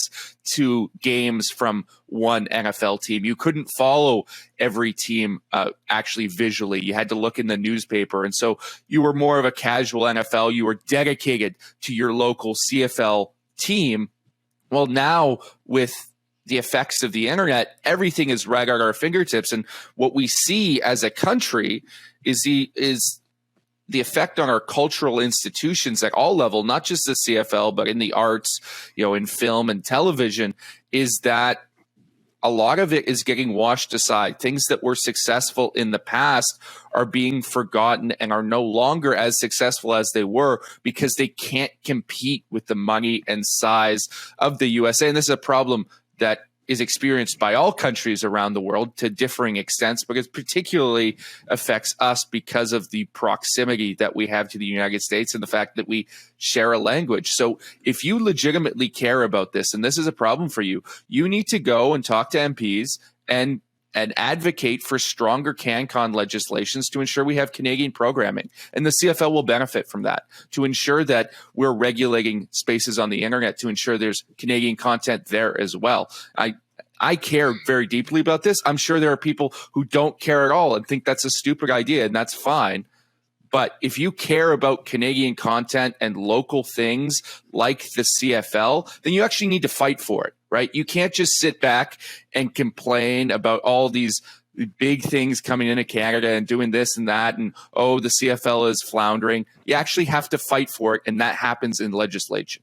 to games from one NFL team. You couldn't follow every team actually visually. You had to look in the newspaper. And so you were more of a casual NFL. You were dedicated to your local CFL team. Well, now with the effects of the internet, everything is right at our fingertips. And what we see as a country is the effect on our cultural institutions at all level, not just the CFL, but in the arts, in film and television, is that a lot of it is getting washed aside. Things that were successful in the past are being forgotten and are no longer as successful as they were because they can't compete with the money and size of the USA. And this is a problem that is experienced by all countries around the world to differing extents, but it particularly affects us because of the proximity that we have to the United States and the fact that we share a language. So if you legitimately care about this, and this is a problem for you, you need to go and talk to MPs and advocate for stronger CanCon legislations to ensure we have Canadian programming. And the CFL will benefit from that, to ensure that we're regulating spaces on the internet, to ensure there's Canadian content there as well. I care very deeply about this. I'm sure there are people who don't care at all and think that's a stupid idea, and that's fine. But if you care about Canadian content and local things like the CFL, then you actually need to fight for it, right? You can't just sit back and complain about all these big things coming into Canada and doing this and that, and, oh, the CFL is floundering. You actually have to fight for it, and that happens in legislation.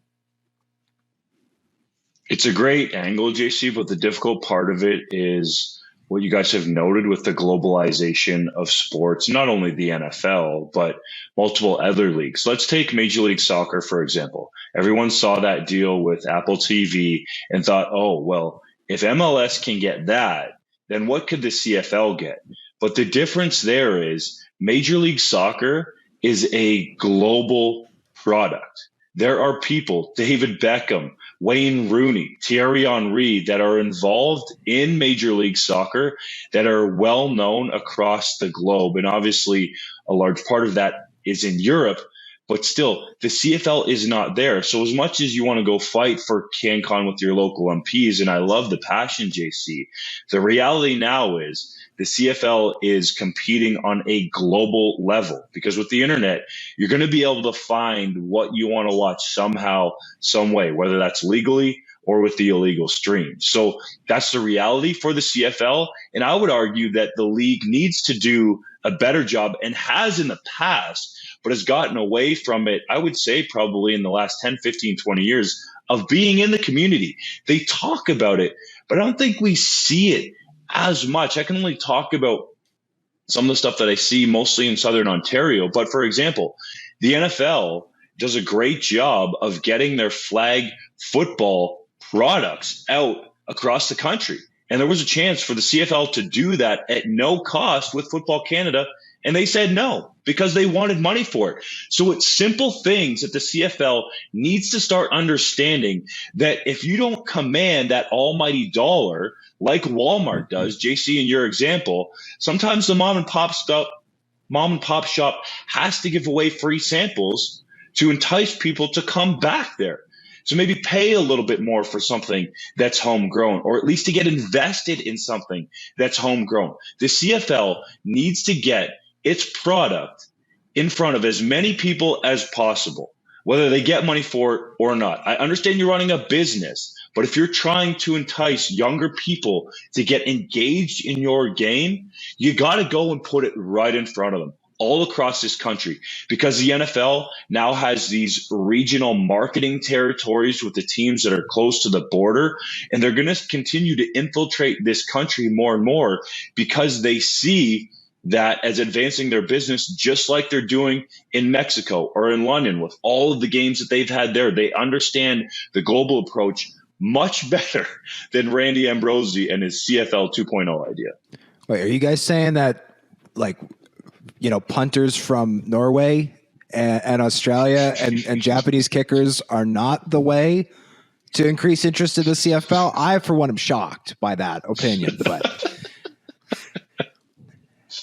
It's a great angle, JC, but the difficult part of it is what you guys have noted with the globalization of sports, not only the NFL, but multiple other leagues. Let's take Major League Soccer, for example. Everyone saw that deal with Apple TV and thought, oh, well, if MLS can get that, then what could the CFL get? But the difference there is Major League Soccer is a global product. There are people, David Beckham, Wayne Rooney, Thierry Henry, that are involved in Major League Soccer that are well known across the globe. And obviously, a large part of that is in Europe. But still, the CFL is not there. So as much as you want to go fight for CanCon with your local MPs, and I love the passion, JC, the reality now is the CFL is competing on a global level, because with the internet, you're going to be able to find what you want to watch somehow, some way, whether that's legally or with the illegal stream. So that's the reality for the CFL. And I would argue that the league needs to do a better job, and has in the past, but has gotten away from it, I would say probably in the last 10, 15, 20 years, of being in the community. They talk about it, but I don't think we see it as much. I can only talk about some of the stuff that I see mostly in Southern Ontario. But for example, the NFL does a great job of getting their flag football products out across the country. And there was a chance for the CFL to do that at no cost with Football Canada, and they said no because they wanted money for it. So it's simple things that the CFL needs to start understanding, that if you don't command that almighty dollar like Walmart does, JC, in your example, sometimes the mom and pop shop has to give away free samples to entice people to come back there. So maybe pay a little bit more for something that's homegrown, or at least to get invested in something that's homegrown. The CFL needs to get its product in front of as many people as possible, whether they get money for it or not. I understand you're running a business, but if you're trying to entice younger people to get engaged in your game, you got to go and put it right in front of them all across this country, because the NFL now has these regional marketing territories with the teams that are close to the border, and they're going to continue to infiltrate this country more and more, because they see that as advancing their business, just like they're doing in Mexico or in London with all of the games that they've had there. They understand the global approach much better than Randy Ambrosi and his CFL 2.0 idea. Wait, are you guys saying that, like, punters from Norway and Australia and Japanese kickers are not the way to increase interest in the CFL? I, for one, am shocked by that opinion, but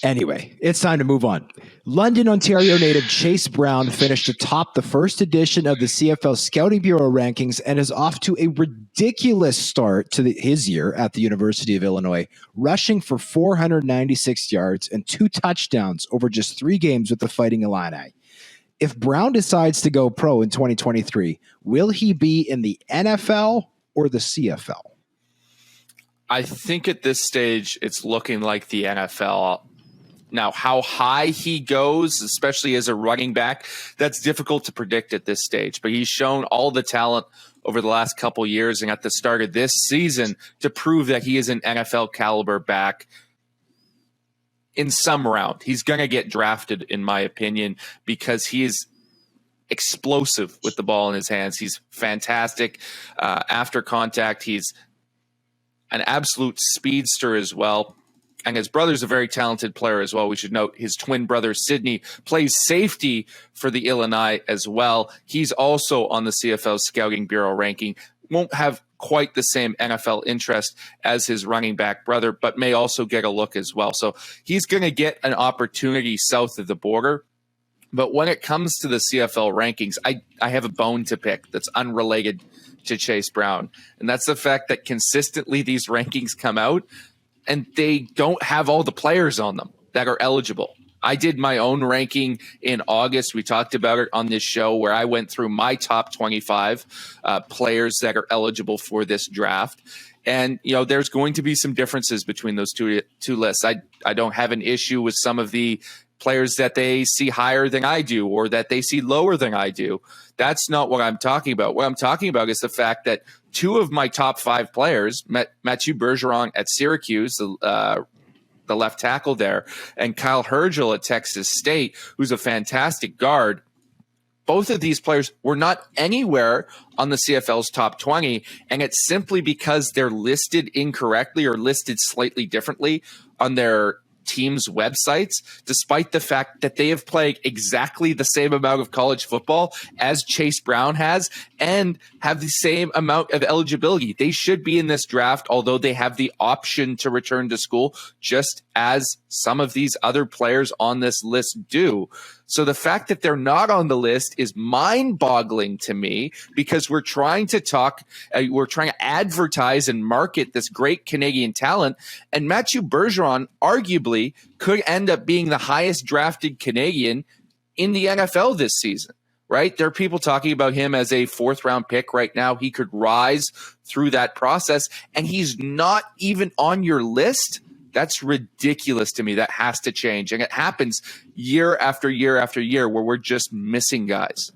anyway, it's time to move on. London, Ontario native Chase Brown finished atop the first edition of the CFL Scouting Bureau rankings and is off to a ridiculous start to his year at the University of Illinois, rushing for 496 yards and 2 touchdowns over just 3 games with the Fighting Illini. If Brown decides to go pro in 2023, will he be in the NFL or the CFL? I think at this stage, it's looking like the NFL. Now, how high he goes, especially as a running back, that's difficult to predict at this stage. But he's shown all the talent over the last couple years and at the start of this season to prove that he is an NFL caliber back in some round. He's going to get drafted, in my opinion, because he is explosive with the ball in his hands. He's fantastic after contact. He's an absolute speedster as well. And his brother's a very talented player as well. We should note his twin brother, Sidney, plays safety for the Illini as well. He's also on the CFL Scouting Bureau ranking. Won't have quite the same NFL interest as his running back brother, but may also get a look as well. So he's going to get an opportunity south of the border. But when it comes to the CFL rankings, I have a bone to pick that's unrelated to Chase Brown. And that's the fact that consistently these rankings come out and they don't have all the players on them that are eligible. I did my own ranking in August. We talked about it on this show where I went through my top 25 players that are eligible for this draft. And, there's going to be some differences between those two lists. I don't have an issue with some of the players that they see higher than I do or that they see lower than I do. That's not what I'm talking about. What I'm talking about is the fact that 2 of my top 5 players, Mathieu Bergeron at Syracuse, the left tackle there, and Kyle Hergel at Texas State, who's a fantastic guard. Both of these players were not anywhere on the CFL's top 20, and it's simply because they're listed incorrectly or listed slightly differently on their teams' websites, despite the fact that they have played exactly the same amount of college football as Chase Brown has and have the same amount of eligibility. They should be in this draft, although they have the option to return to school, just as some of these other players on this list do. So the fact that they're not on the list is mind-boggling to me, because we're trying to advertise and market this great Canadian talent. And Mathieu Bergeron arguably could end up being the highest drafted Canadian in the NFL this season, right? There are people talking about him as a 4th-round pick right now. He could rise through that process, and he's not even on your list. That's ridiculous to me. That has to change. And it happens year after year after year where we're just missing guys.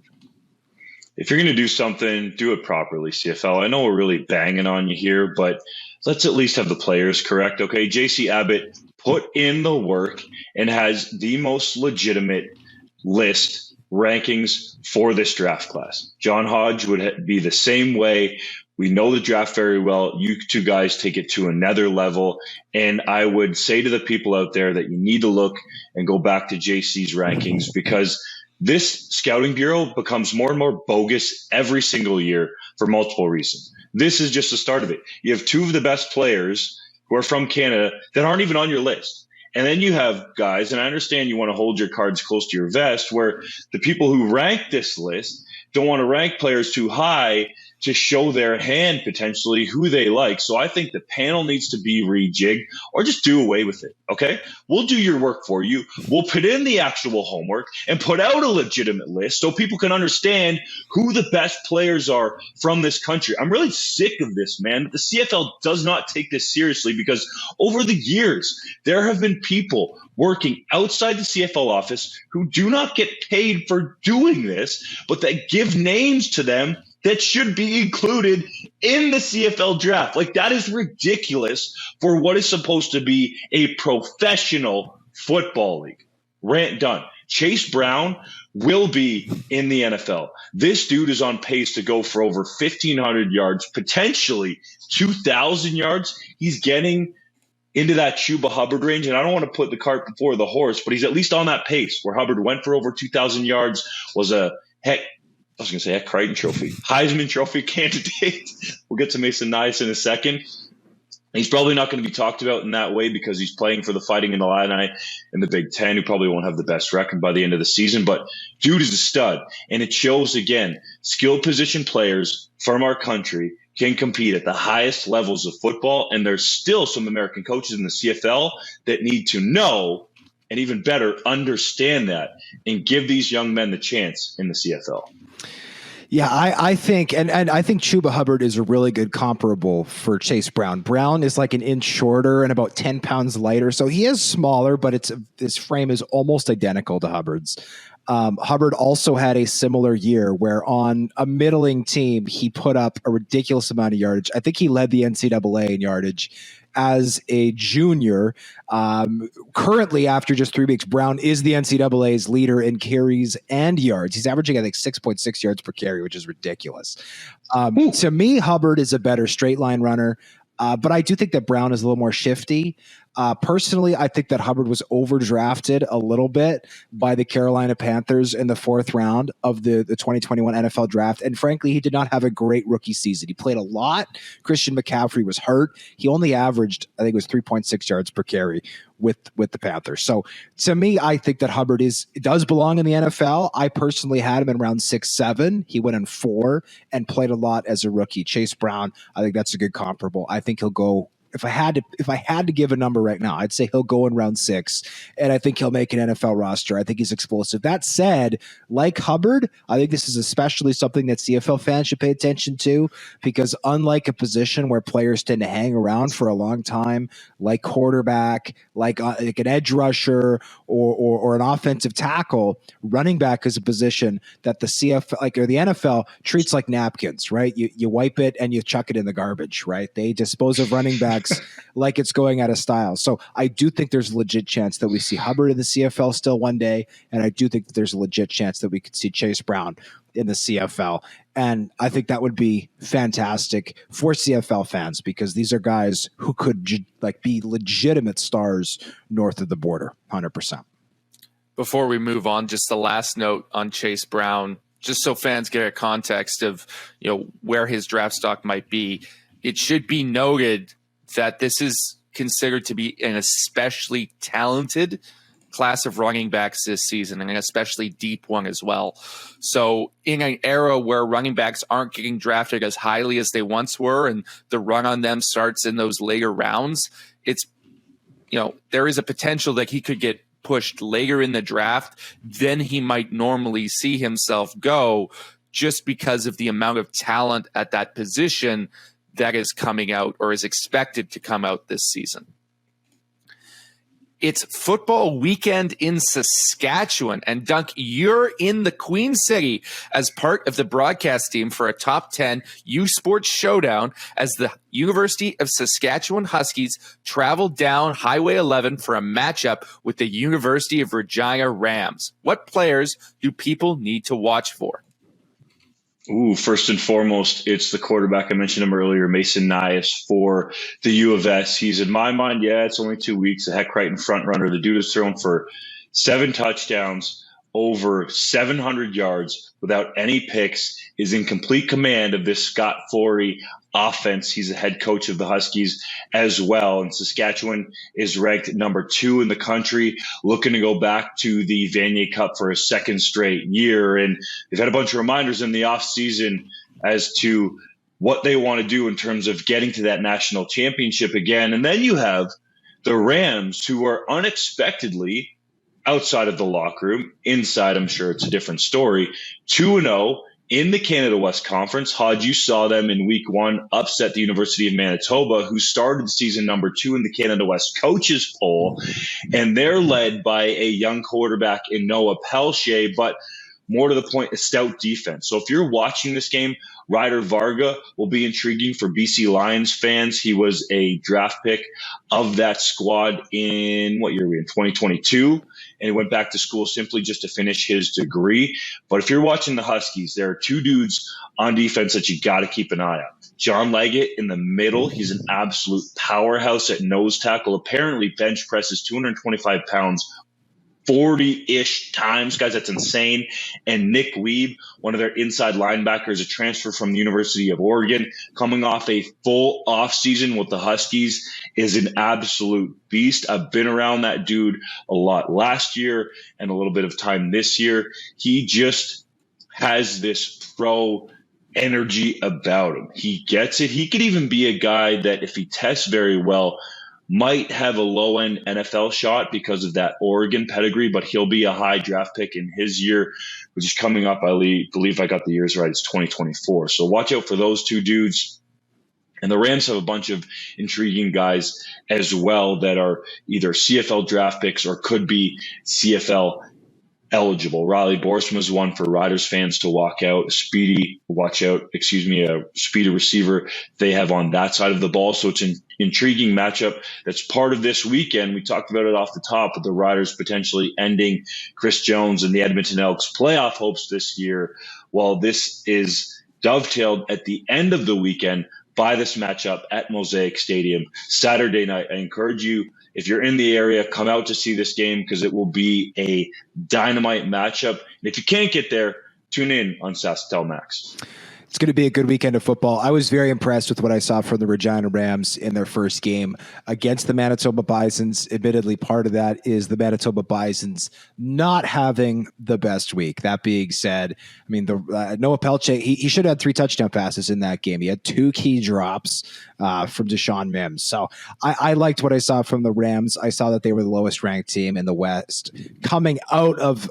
If you're going to do something, do it properly, CFL. I know we're really banging on you here, but let's at least have the players correct, okay? JC Abbott put in the work and has the most legitimate list rankings for this draft class. John Hodge would be the same way. We know the draft very well. You two guys take it to another level. And I would say to the people out there that you need to look and go back to JC's rankings, because this scouting bureau becomes more and more bogus every single year for multiple reasons. This is just the start of it. You have 2 of the best players who are from Canada that aren't even on your list. And then you have guys, and I understand you want to hold your cards close to your vest, where the people who rank this list don't want to rank players too high to show their hand potentially who they like. So I think the panel needs to be rejigged, or just do away with it, okay? We'll do your work for you. We'll put in the actual homework and put out a legitimate list so people can understand who the best players are from this country. I'm really sick of this, man. The CFL does not take this seriously, because over the years, there have been people working outside the CFL office who do not get paid for doing this, but that give names to them that should be included in the CFL draft. Like, that is ridiculous for what is supposed to be a professional football league. Rant done. Chase Brown will be in the NFL. This dude is on pace to go for over 1,500 yards, potentially 2,000 yards. He's getting into that Chuba Hubbard range, and I don't want to put the cart before the horse, but he's at least on that pace where Hubbard went for over 2,000 yards, was a Crichton Trophy, Heisman Trophy candidate. We'll get to Mason Nice in a second. He's probably not going to be talked about in that way because he's playing for the Fighting Illini in the Big Ten, who probably won't have the best record by the end of the season. But dude is a stud, and it shows, again, skilled position players from our country can compete at the highest levels of football, and there's still some American coaches in the CFL that need to know and even better understand that and give these young men the chance in the CFL. Yeah, I think, and I think Chuba Hubbard is a really good comparable for Chase Brown. Brown is like an inch shorter and about 10 pounds lighter. So he is smaller, but his frame is almost identical to Hubbard's. Hubbard also had a similar year where on a middling team, he put up a ridiculous amount of yardage. I think he led the NCAA in yardage as a junior. Currently, after just 3 weeks, Brown is the NCAA's leader in carries and yards. He's averaging, I think, 6.6 yards per carry, which is ridiculous. To me, Hubbard is a better straight line runner. But I do think that Brown is a little more shifty. Personally, I think that Hubbard was overdrafted a little bit by the Carolina Panthers in the 4th round of the 2021 NFL draft. And frankly, he did not have a great rookie season. He played a lot. Christian McCaffrey was hurt. He only averaged, I think it was 3.6 yards per carry with the Panthers. So to me, I think that Hubbard does belong in the NFL. I personally had him in round 6-7. He went in 4 and played a lot as a rookie. Chase Brown, I think that's a good comparable. I think he'll go. If I had to give a number right now, I'd say he'll go in round 6, and I think he'll make an NFL roster. I think he's explosive. That said, like Hubbard, I think this is especially something that CFL fans should pay attention to, because unlike a position where players tend to hang around for a long time, like quarterback, like an edge rusher or an offensive tackle, running back is a position that the CFL or the NFL treats like napkins, right? You wipe it and you chuck it in the garbage, right? They dispose of running backs like it's going out of style. So I do think there's a legit chance that we see Hubbard in the CFL still one day, and I do think that there's a legit chance that we could see Chase Brown in the CFL. And I think that would be fantastic for CFL fans, because these are guys who could be legitimate stars north of the border, 100%. Before we move on, just the last note on Chase Brown, just so fans get a context of where his draft stock might be. It should be noted that this is considered to be an especially talented class of running backs this season, and especially deep one as well. So in an era where running backs aren't getting drafted as highly as they once were, and the run on them starts in those later rounds, it's, there is a potential that he could get pushed later in the draft than he might normally see himself go, just because of the amount of talent at that position that is coming out or is expected to come out this season. It's football weekend in Saskatchewan, and Dunk, you're in the Queen City as part of the broadcast team for a top 10 U Sports showdown as the University of Saskatchewan Huskies travel down Highway 11 for a matchup with the University of Regina Rams. What players do people need to watch for? First and foremost, it's the quarterback. I mentioned him earlier, Mason Nias for the U of S. He's, in my mind, it's only 2 weeks, a Heck Crichton front runner. The dude has thrown for 7 touchdowns, over 700 yards without any picks, is in complete command of this Scott Flory offense. He's the head coach of the Huskies as well. And Saskatchewan is ranked number 2 in the country, looking to go back to the Vanier Cup for a second straight year. And they've had a bunch of reminders in the offseason as to what they want to do in terms of getting to that national championship again. And then you have the Rams, who are unexpectedly, outside of the locker room, inside, I'm sure it's a different story, 2-0 in the Canada West Conference. Hodge, you saw them in week 1 upset the University of Manitoba, who started season number 2 in the Canada West coaches poll. And they're led by a young quarterback in Noah Pelsha, but more to the point, a stout defense. So if you're watching this game, Ryder Varga will be intriguing for BC Lions fans. He was a draft pick of that squad in, what year are we in, 2022? And he went back to school simply just to finish his degree. But if you're watching the Huskies, there are 2 dudes on defense that you got to keep an eye on. John Leggett in the middle. He's an absolute powerhouse at nose tackle. Apparently bench presses 225 pounds 40-ish times. Guys, that's insane. And Nick Weeb, one of their inside linebackers, a transfer from the University of Oregon, coming off a full offseason with the Huskies, is an absolute beast. I've been around that dude a lot last year and a little bit of time this year. He just has this pro energy about him. He gets it. He could even be a guy that, if he tests very well, might have a low-end NFL shot because of that Oregon pedigree, but he'll be a high draft pick in his year, which is coming up. I believe I got the years right. It's 2024. So watch out for those 2 dudes. And the Rams have a bunch of intriguing guys as well that are either CFL draft picks or could be CFL eligible. Riley Borsman was one for Riders fans to a speedy receiver they have on that side of the ball. So it's an intriguing matchup that's part of this weekend. We talked about it off the top, with the Riders potentially ending Chris Jones and the Edmonton Elks playoff hopes this year. While this is dovetailed at the end of the weekend by this matchup at Mosaic Stadium Saturday night. I encourage you, if you're in the area, come out to see this game because it will be a dynamite matchup. And if you can't get there, tune in on SaskTel Max. It's going to be a good weekend of football. I was very impressed with what I saw from the Regina Rams in their first game against the Manitoba Bisons. Admittedly, part of that is the Manitoba Bisons not having the best week. That being said, I mean, Noah Pelsha, he should have had 3 touchdown passes in that game. He had 2 key drops from Deshaun Mims. So I liked what I saw from the Rams. I saw that they were the lowest ranked team in the West coming out of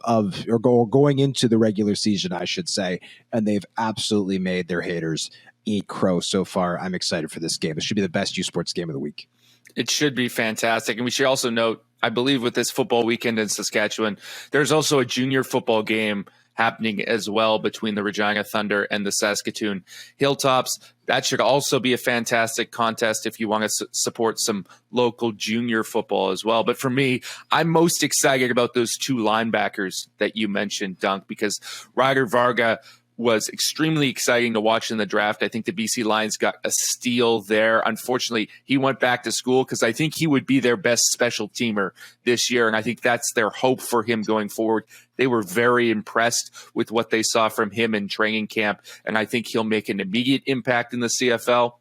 going into the regular season, I should say, and they've absolutely made their haters eat crow so far. I'm excited for this game. It should be the best U Sports game of the week. It should be fantastic. And we should also note, I believe with this football weekend in Saskatchewan, there's also a junior football game happening as well between the Regina Thunder and the Saskatoon Hilltops. That should also be a fantastic contest if you want to support some local junior football as well. But for me, I'm most excited about those 2 linebackers that you mentioned, Dunk, because Ryder Varga was extremely exciting to watch in the draft. I think the BC Lions got a steal there. Unfortunately, he went back to school because I think he would be their best special teamer this year, and I think that's their hope for him going forward. They were very impressed with what they saw from him in training camp, and I think he'll make an immediate impact in the CFL.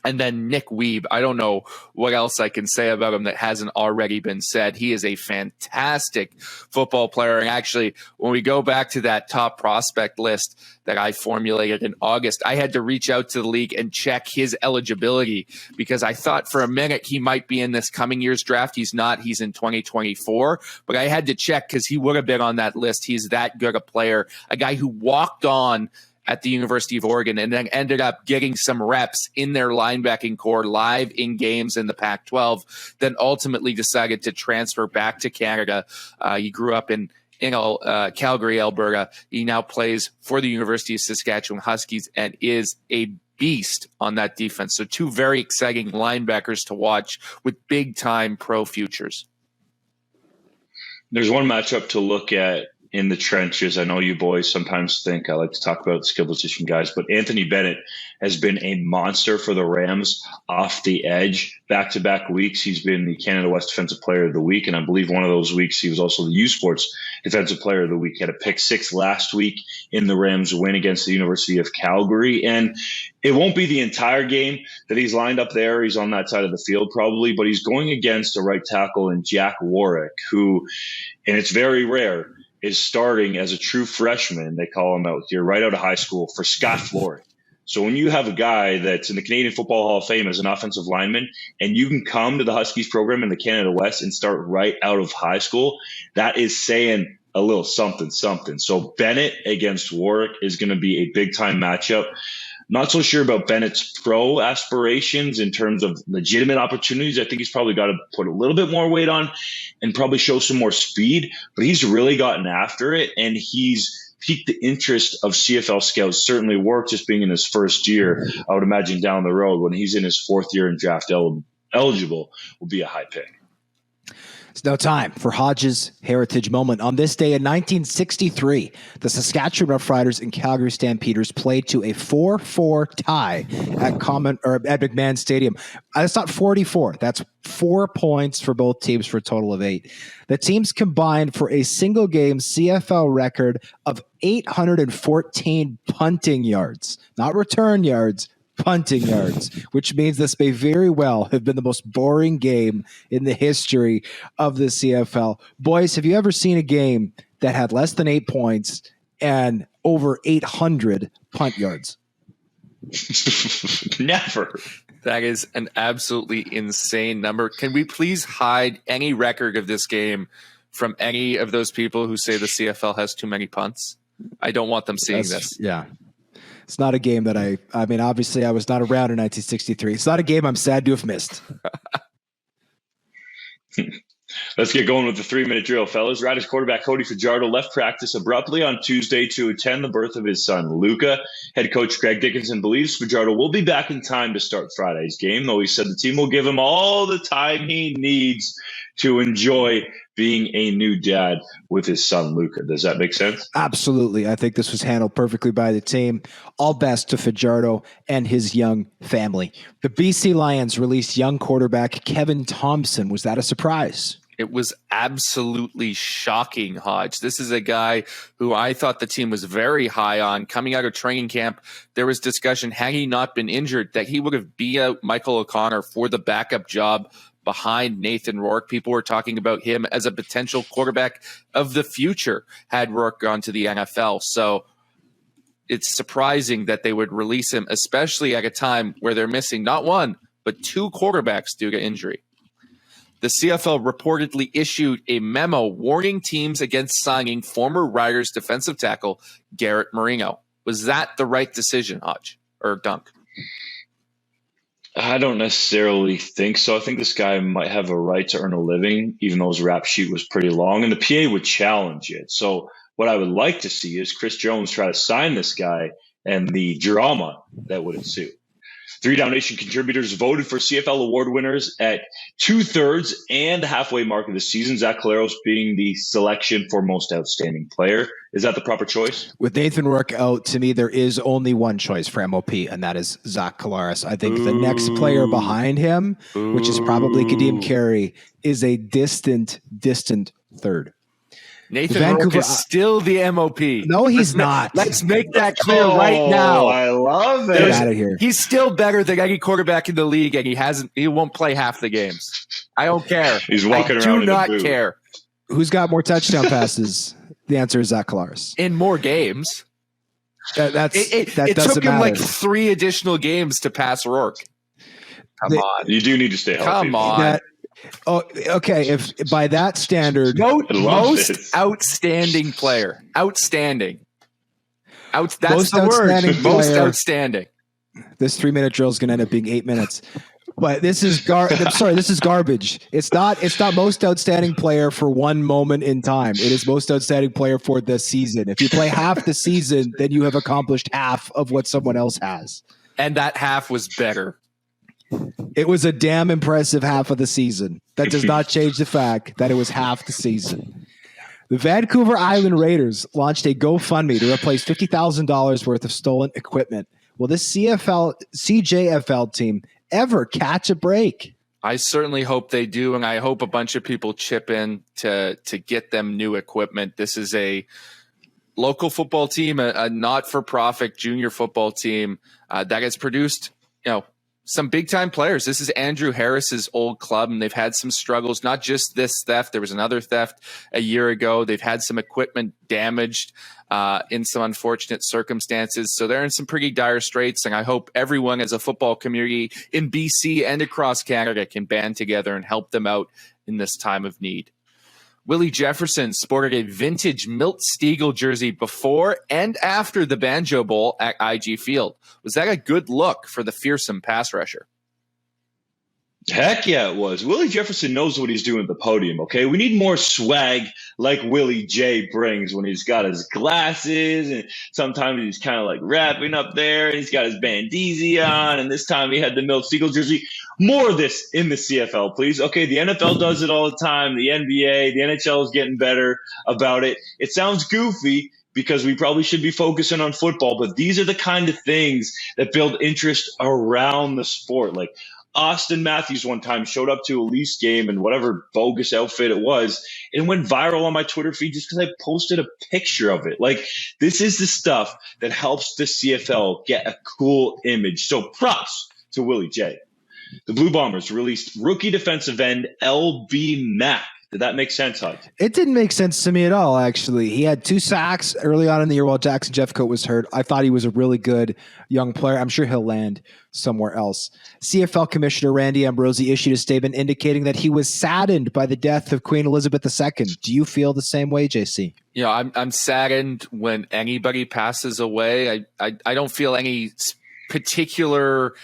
And then Nick Weeb, I don't know what else I can say about him that hasn't already been said. He is a fantastic football player. And actually, when we go back to that top prospect list that I formulated in August, I had to reach out to the league and check his eligibility because I thought for a minute he might be in this coming year's draft. He's not. He's in 2024. But I had to check because he would have been on that list. He's that good a player, a guy who walked on at the University of Oregon and then ended up getting some reps in their linebacking core live in games in the Pac-12, then ultimately decided to transfer back to Canada. He grew up in Calgary, Alberta. He now plays for the University of Saskatchewan Huskies and is a beast on that defense. So two very exciting linebackers to watch with big-time pro futures. There's one matchup to look at in the trenches. I know you boys sometimes think I like to talk about skill position guys, but Anthony Bennett has been a monster for the Rams off the edge. Back-to-back weeks, he's been the Canada West Defensive Player of the Week, and I believe one of those weeks he was also the U Sports Defensive Player of the Week. He had a pick six last week in the Rams win against the University of Calgary, and it won't be the entire game that he's lined up there. He's on that side of the field probably, but he's going against a right tackle in Jack Warwick, who, and it's very rare, is starting as a true freshman, they call him out here, right out of high school, for Scott Flory. So when you have a guy that's in the Canadian Football Hall of Fame as an offensive lineman, and you can come to the Huskies program in the Canada West and start right out of high school, that is saying a little something. So Bennett against Warwick is going to be a big-time matchup. Not so sure about Bennett's pro aspirations in terms of legitimate opportunities. I think he's probably got to put a little bit more weight on and probably show some more speed, but he's really gotten after it, and he's piqued the interest of CFL scouts. Certainly Warwick just being in his first year, I would imagine down the road when he's in his fourth year and draft eligible will be a high pick. It's now time for Hodge's Heritage Moment. On this day in 1963, the Saskatchewan Roughriders and Calgary Stampeders played to a 4-4 tie at McMahon Stadium. That's not 44. That's 4 points for both teams for a total of 8. The teams combined for a single game CFL record of 814 punting yards, not return yards, punting yards, which means this may very well have been the most boring game in the history of the CFL. Boys, have you ever seen a game that had less than 8 points and over 800 punt yards? Never. That is an absolutely insane number. Can we please hide any record of this game from any of those people who say the CFL has too many punts? I don't want them seeing this. Yeah. It's not a game that I mean, obviously I was not around in 1963. It's not a game I'm sad to have missed. Let's get going with the 3-minute drill, fellas. Riders quarterback Cody Fajardo left practice abruptly on Tuesday to attend the birth of his son, Luca. Head coach Greg Dickinson believes Fajardo will be back in time to start Friday's game, though he said the team will give him all the time he needs to enjoy being a new dad with his son, Luca. Does that make sense? Absolutely. I think this was handled perfectly by the team. All best to Fajardo and his young family. The BC Lions released young quarterback Kevin Thompson. Was that a surprise? It was absolutely shocking, Hodge. This is a guy who I thought the team was very high on. Coming out of training camp, there was discussion, had he not been injured, that he would have beat out Michael O'Connor for the backup job behind Nathan Rourke. People were talking about him as a potential quarterback of the future had Rourke gone to the NFL. So it's surprising that they would release him, especially at a time where they're missing not one, but 2 quarterbacks due to injury. The CFL reportedly issued a memo warning teams against signing former Riders defensive tackle Garrett Marino. Was that the right decision, Hodge or Dunk? I don't necessarily think so. I think this guy might have a right to earn a living, even though his rap sheet was pretty long, and the PA would challenge it. So what I would like to see is Chris Jones try to sign this guy and the drama that would ensue. 3 Down Nation contributors voted for CFL award winners at 2/3 and the halfway mark of the season. Zach Caleros being the selection for most outstanding player. Is that the proper choice? With Nathan Rourke out, to me, there is only one choice for MOP, and that is Zach Caleros. I think the next player behind him, which is probably Kadeem Carey, is a distant third. Nathan Vancouver Rourke is still the MOP. No, he's not. Let's make that clear right now. I love it. Get out of here. He's still better than any quarterback in the league, and he won't play half the games. I don't care. He's walking around. Do not care. Who's got more touchdown passes? The answer is Zach Collaros. In more games. It took him matter. like 3 additional games to pass Rourke. Come on. You do need to stay healthy. Come on. Okay. If by that standard, Most outstanding player. Outstanding. That's Most the word. outstanding Most player. outstanding. this 3-minute drill is going to end up being 8 minutes. But this is this is garbage. It's not most outstanding player for one moment in time. It is most outstanding player for the season. If you play half the season, then you have accomplished half of what someone else has. And that half was better. It was a damn impressive half of the season. That does not change the fact that it was half the season. The Vancouver Island Raiders launched a GoFundMe to replace $50,000 worth of stolen equipment. Will this CJFL team ever catch a break? I certainly hope they do, and I hope a bunch of people chip in to get them new equipment. This is a local football team, a not-for-profit junior football team that has produced, some big-time players. This is Andrew Harris's old club, and they've had some struggles, not just this theft. There was another theft a year ago. They've had some equipment damaged in some unfortunate circumstances. So they're in some pretty dire straits, and I hope everyone as a football community in BC and across Canada can band together and help them out in this time of need. Willie Jefferson sported a vintage Milt Stegall jersey before and after the Banjo Bowl at IG Field. Was that a good look for the fearsome pass rusher? Heck yeah, it was. Willie Jefferson knows what he's doing at the podium, okay? We need more swag like Willie J brings when he's got his glasses and sometimes he's kind of like rapping up there and he's got his bandeezy on, and this time he had the Milt Stegall jersey. More of this in the CFL, please. Okay, the NFL does it all the time. The NBA, the NHL is getting better about it. It sounds goofy because we probably should be focusing on football, but these are the kind of things that build interest around the sport. Like Austin Matthews one time showed up to a Leafs game in whatever bogus outfit it was and went viral on my Twitter feed just because I posted a picture of it. Like, this is the stuff that helps the CFL get a cool image. So props to Willie J. The Blue Bombers released rookie defensive end LB Mack. Did that make sense, Hodge? It didn't make sense to me at all, actually. He had 2 sacks early on in the year while Jackson Jeffcoat was hurt. I thought he was a really good young player. I'm sure he'll land somewhere else. CFL Commissioner Randy Ambrosie issued a statement indicating that he was saddened by the death of Queen Elizabeth II. Do you feel the same way, JC? I'm saddened when anybody passes away. I don't feel any particular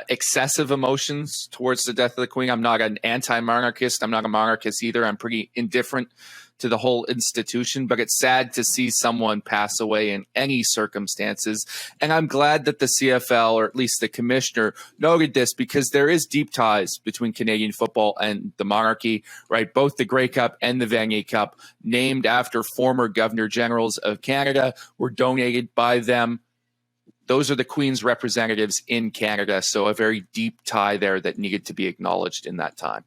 excessive emotions towards the death of the Queen. I'm not an anti-monarchist. I'm not a monarchist either. I'm pretty indifferent to the whole institution, but it's sad to see someone pass away in any circumstances. And I'm glad that the CFL, or at least the commissioner, noted this because there is deep ties between Canadian football and the monarchy, right? Both the Grey Cup and the Vanier Cup, named after former Governor Generals of Canada, were donated by them. Those are the Queen's representatives in Canada, so a very deep tie there that needed to be acknowledged in that time.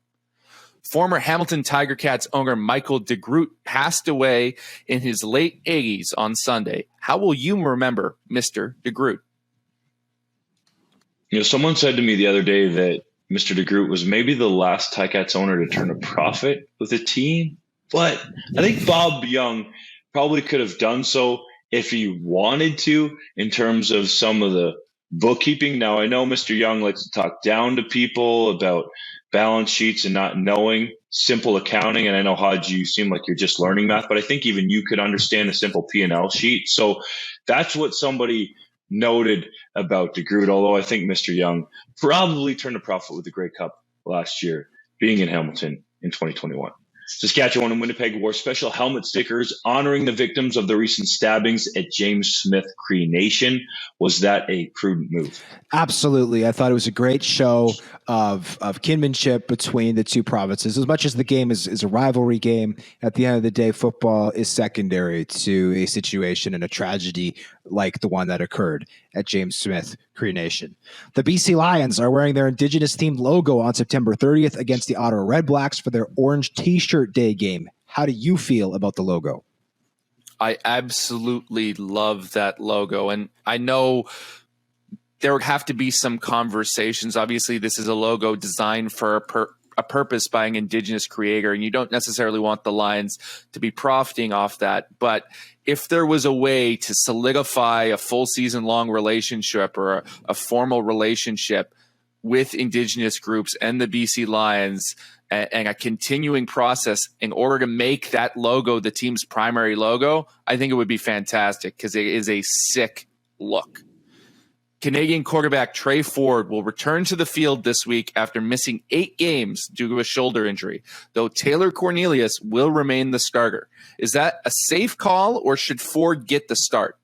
Former Hamilton Tiger Cats owner Michael DeGroot passed away in his late 80s on Sunday. How will you remember Mr. DeGroot? Someone said to me the other day that Mr. DeGroot was maybe the last Ticats owner to turn a profit with a team, but I think Bob Young probably could have done so if he wanted to, in terms of some of the bookkeeping. Now, I know Mr. Young likes to talk down to people about balance sheets and not knowing simple accounting. And I know, Hodge, you seem like you're just learning math, but I think even you could understand a simple P&L sheet. So that's what somebody noted about DeGroot, although I think Mr. Young probably turned a profit with the Grey Cup last year, being in Hamilton in 2021. Saskatchewan and Winnipeg wore special helmet stickers honoring the victims of the recent stabbings at James Smith Cree Nation. Was that a prudent move? Absolutely. I thought it was a great show of kinship between the two provinces. As much as the game is a rivalry game, at the end of the day, football is secondary to a situation and a tragedy like the one that occurred at James Smith Cree Nation. The BC Lions are wearing their Indigenous-themed logo on September 30th against the Ottawa Red Blacks for their Orange T-shirt Day game How do you feel about the logo? I absolutely love that logo. And I know there would have to be some conversations. Obviously, this is a logo designed for a purpose by an Indigenous creator, and you don't necessarily want the Lions to be profiting off that. But if there was a way to solidify a full season long relationship or a formal relationship with Indigenous groups and the BC Lions, and a continuing process in order to make that logo the team's primary logo, I think it would be fantastic because it is a sick look. Canadian quarterback Trey Ford will return to the field this week after missing 8 games due to a shoulder injury, though Taylor Cornelius will remain the starter. Is that a safe call, or should Ford get the start?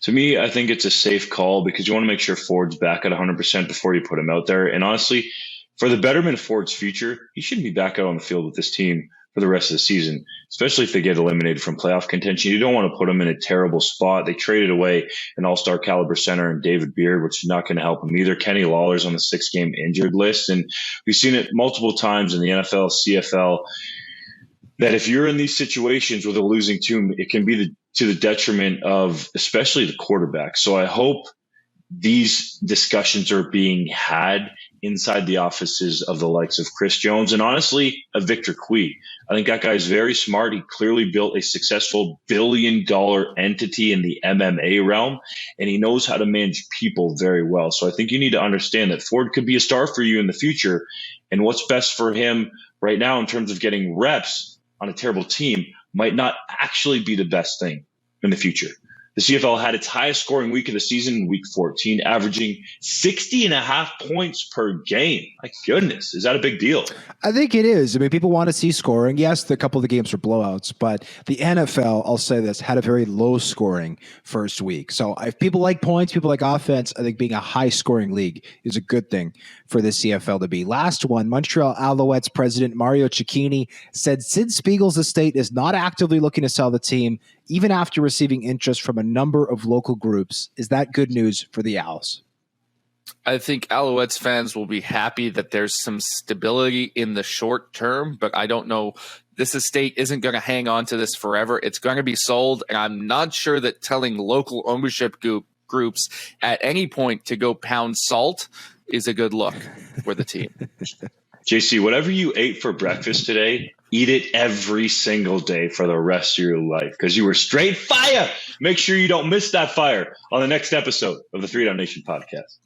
To me, I think it's a safe call because you want to make sure Ford's back at 100% before you put him out there. And honestly, for the betterment of Ford's future, he shouldn't be back out on the field with this team for the rest of the season, especially if they get eliminated from playoff contention. You don't want to put him in a terrible spot. They traded away an all-star caliber center in David Beard, which is not going to help him either. Kenny Lawler's on the 6-game injured list. And we've seen it multiple times in the NFL, CFL, that if you're in these situations with a losing team, it can be to the detriment of especially the quarterback. So I hope these discussions are being had inside the offices of the likes of Chris Jones and honestly of Victor Cui. I think that guy is very smart. He clearly built a successful billion-dollar entity in the MMA realm, and he knows how to manage people very well. So I think you need to understand that Ford could be a star for you in the future, and what's best for him right now in terms of getting reps on a terrible team might not actually be the best thing in the future. The CFL had its highest scoring week of the season in week 14, averaging 60.5 points per game. My goodness, is that a big deal? I think it is. I mean, people want to see scoring. Yes, a couple of the games were blowouts, but the NFL, I'll say this, had a very low scoring first week. So if people like points, people like offense, I think being a high scoring league is a good thing for the CFL to be. Last one, Montreal Alouettes president Mario Cecchini said Sid Spiegel's estate is not actively looking to sell the team, even after receiving interest from a number of local groups. Is that good news for the Owls? I think Alouettes fans will be happy that there's some stability in the short term, but I don't know. This estate isn't going to hang on to this forever. It's going to be sold, and I'm not sure that telling local ownership groups at any point to go pound salt is a good look for the team. JC, whatever you ate for breakfast today, eat it every single day for the rest of your life because you were straight fire. Make sure you don't miss that fire on the next episode of the 3 Down Nation podcast.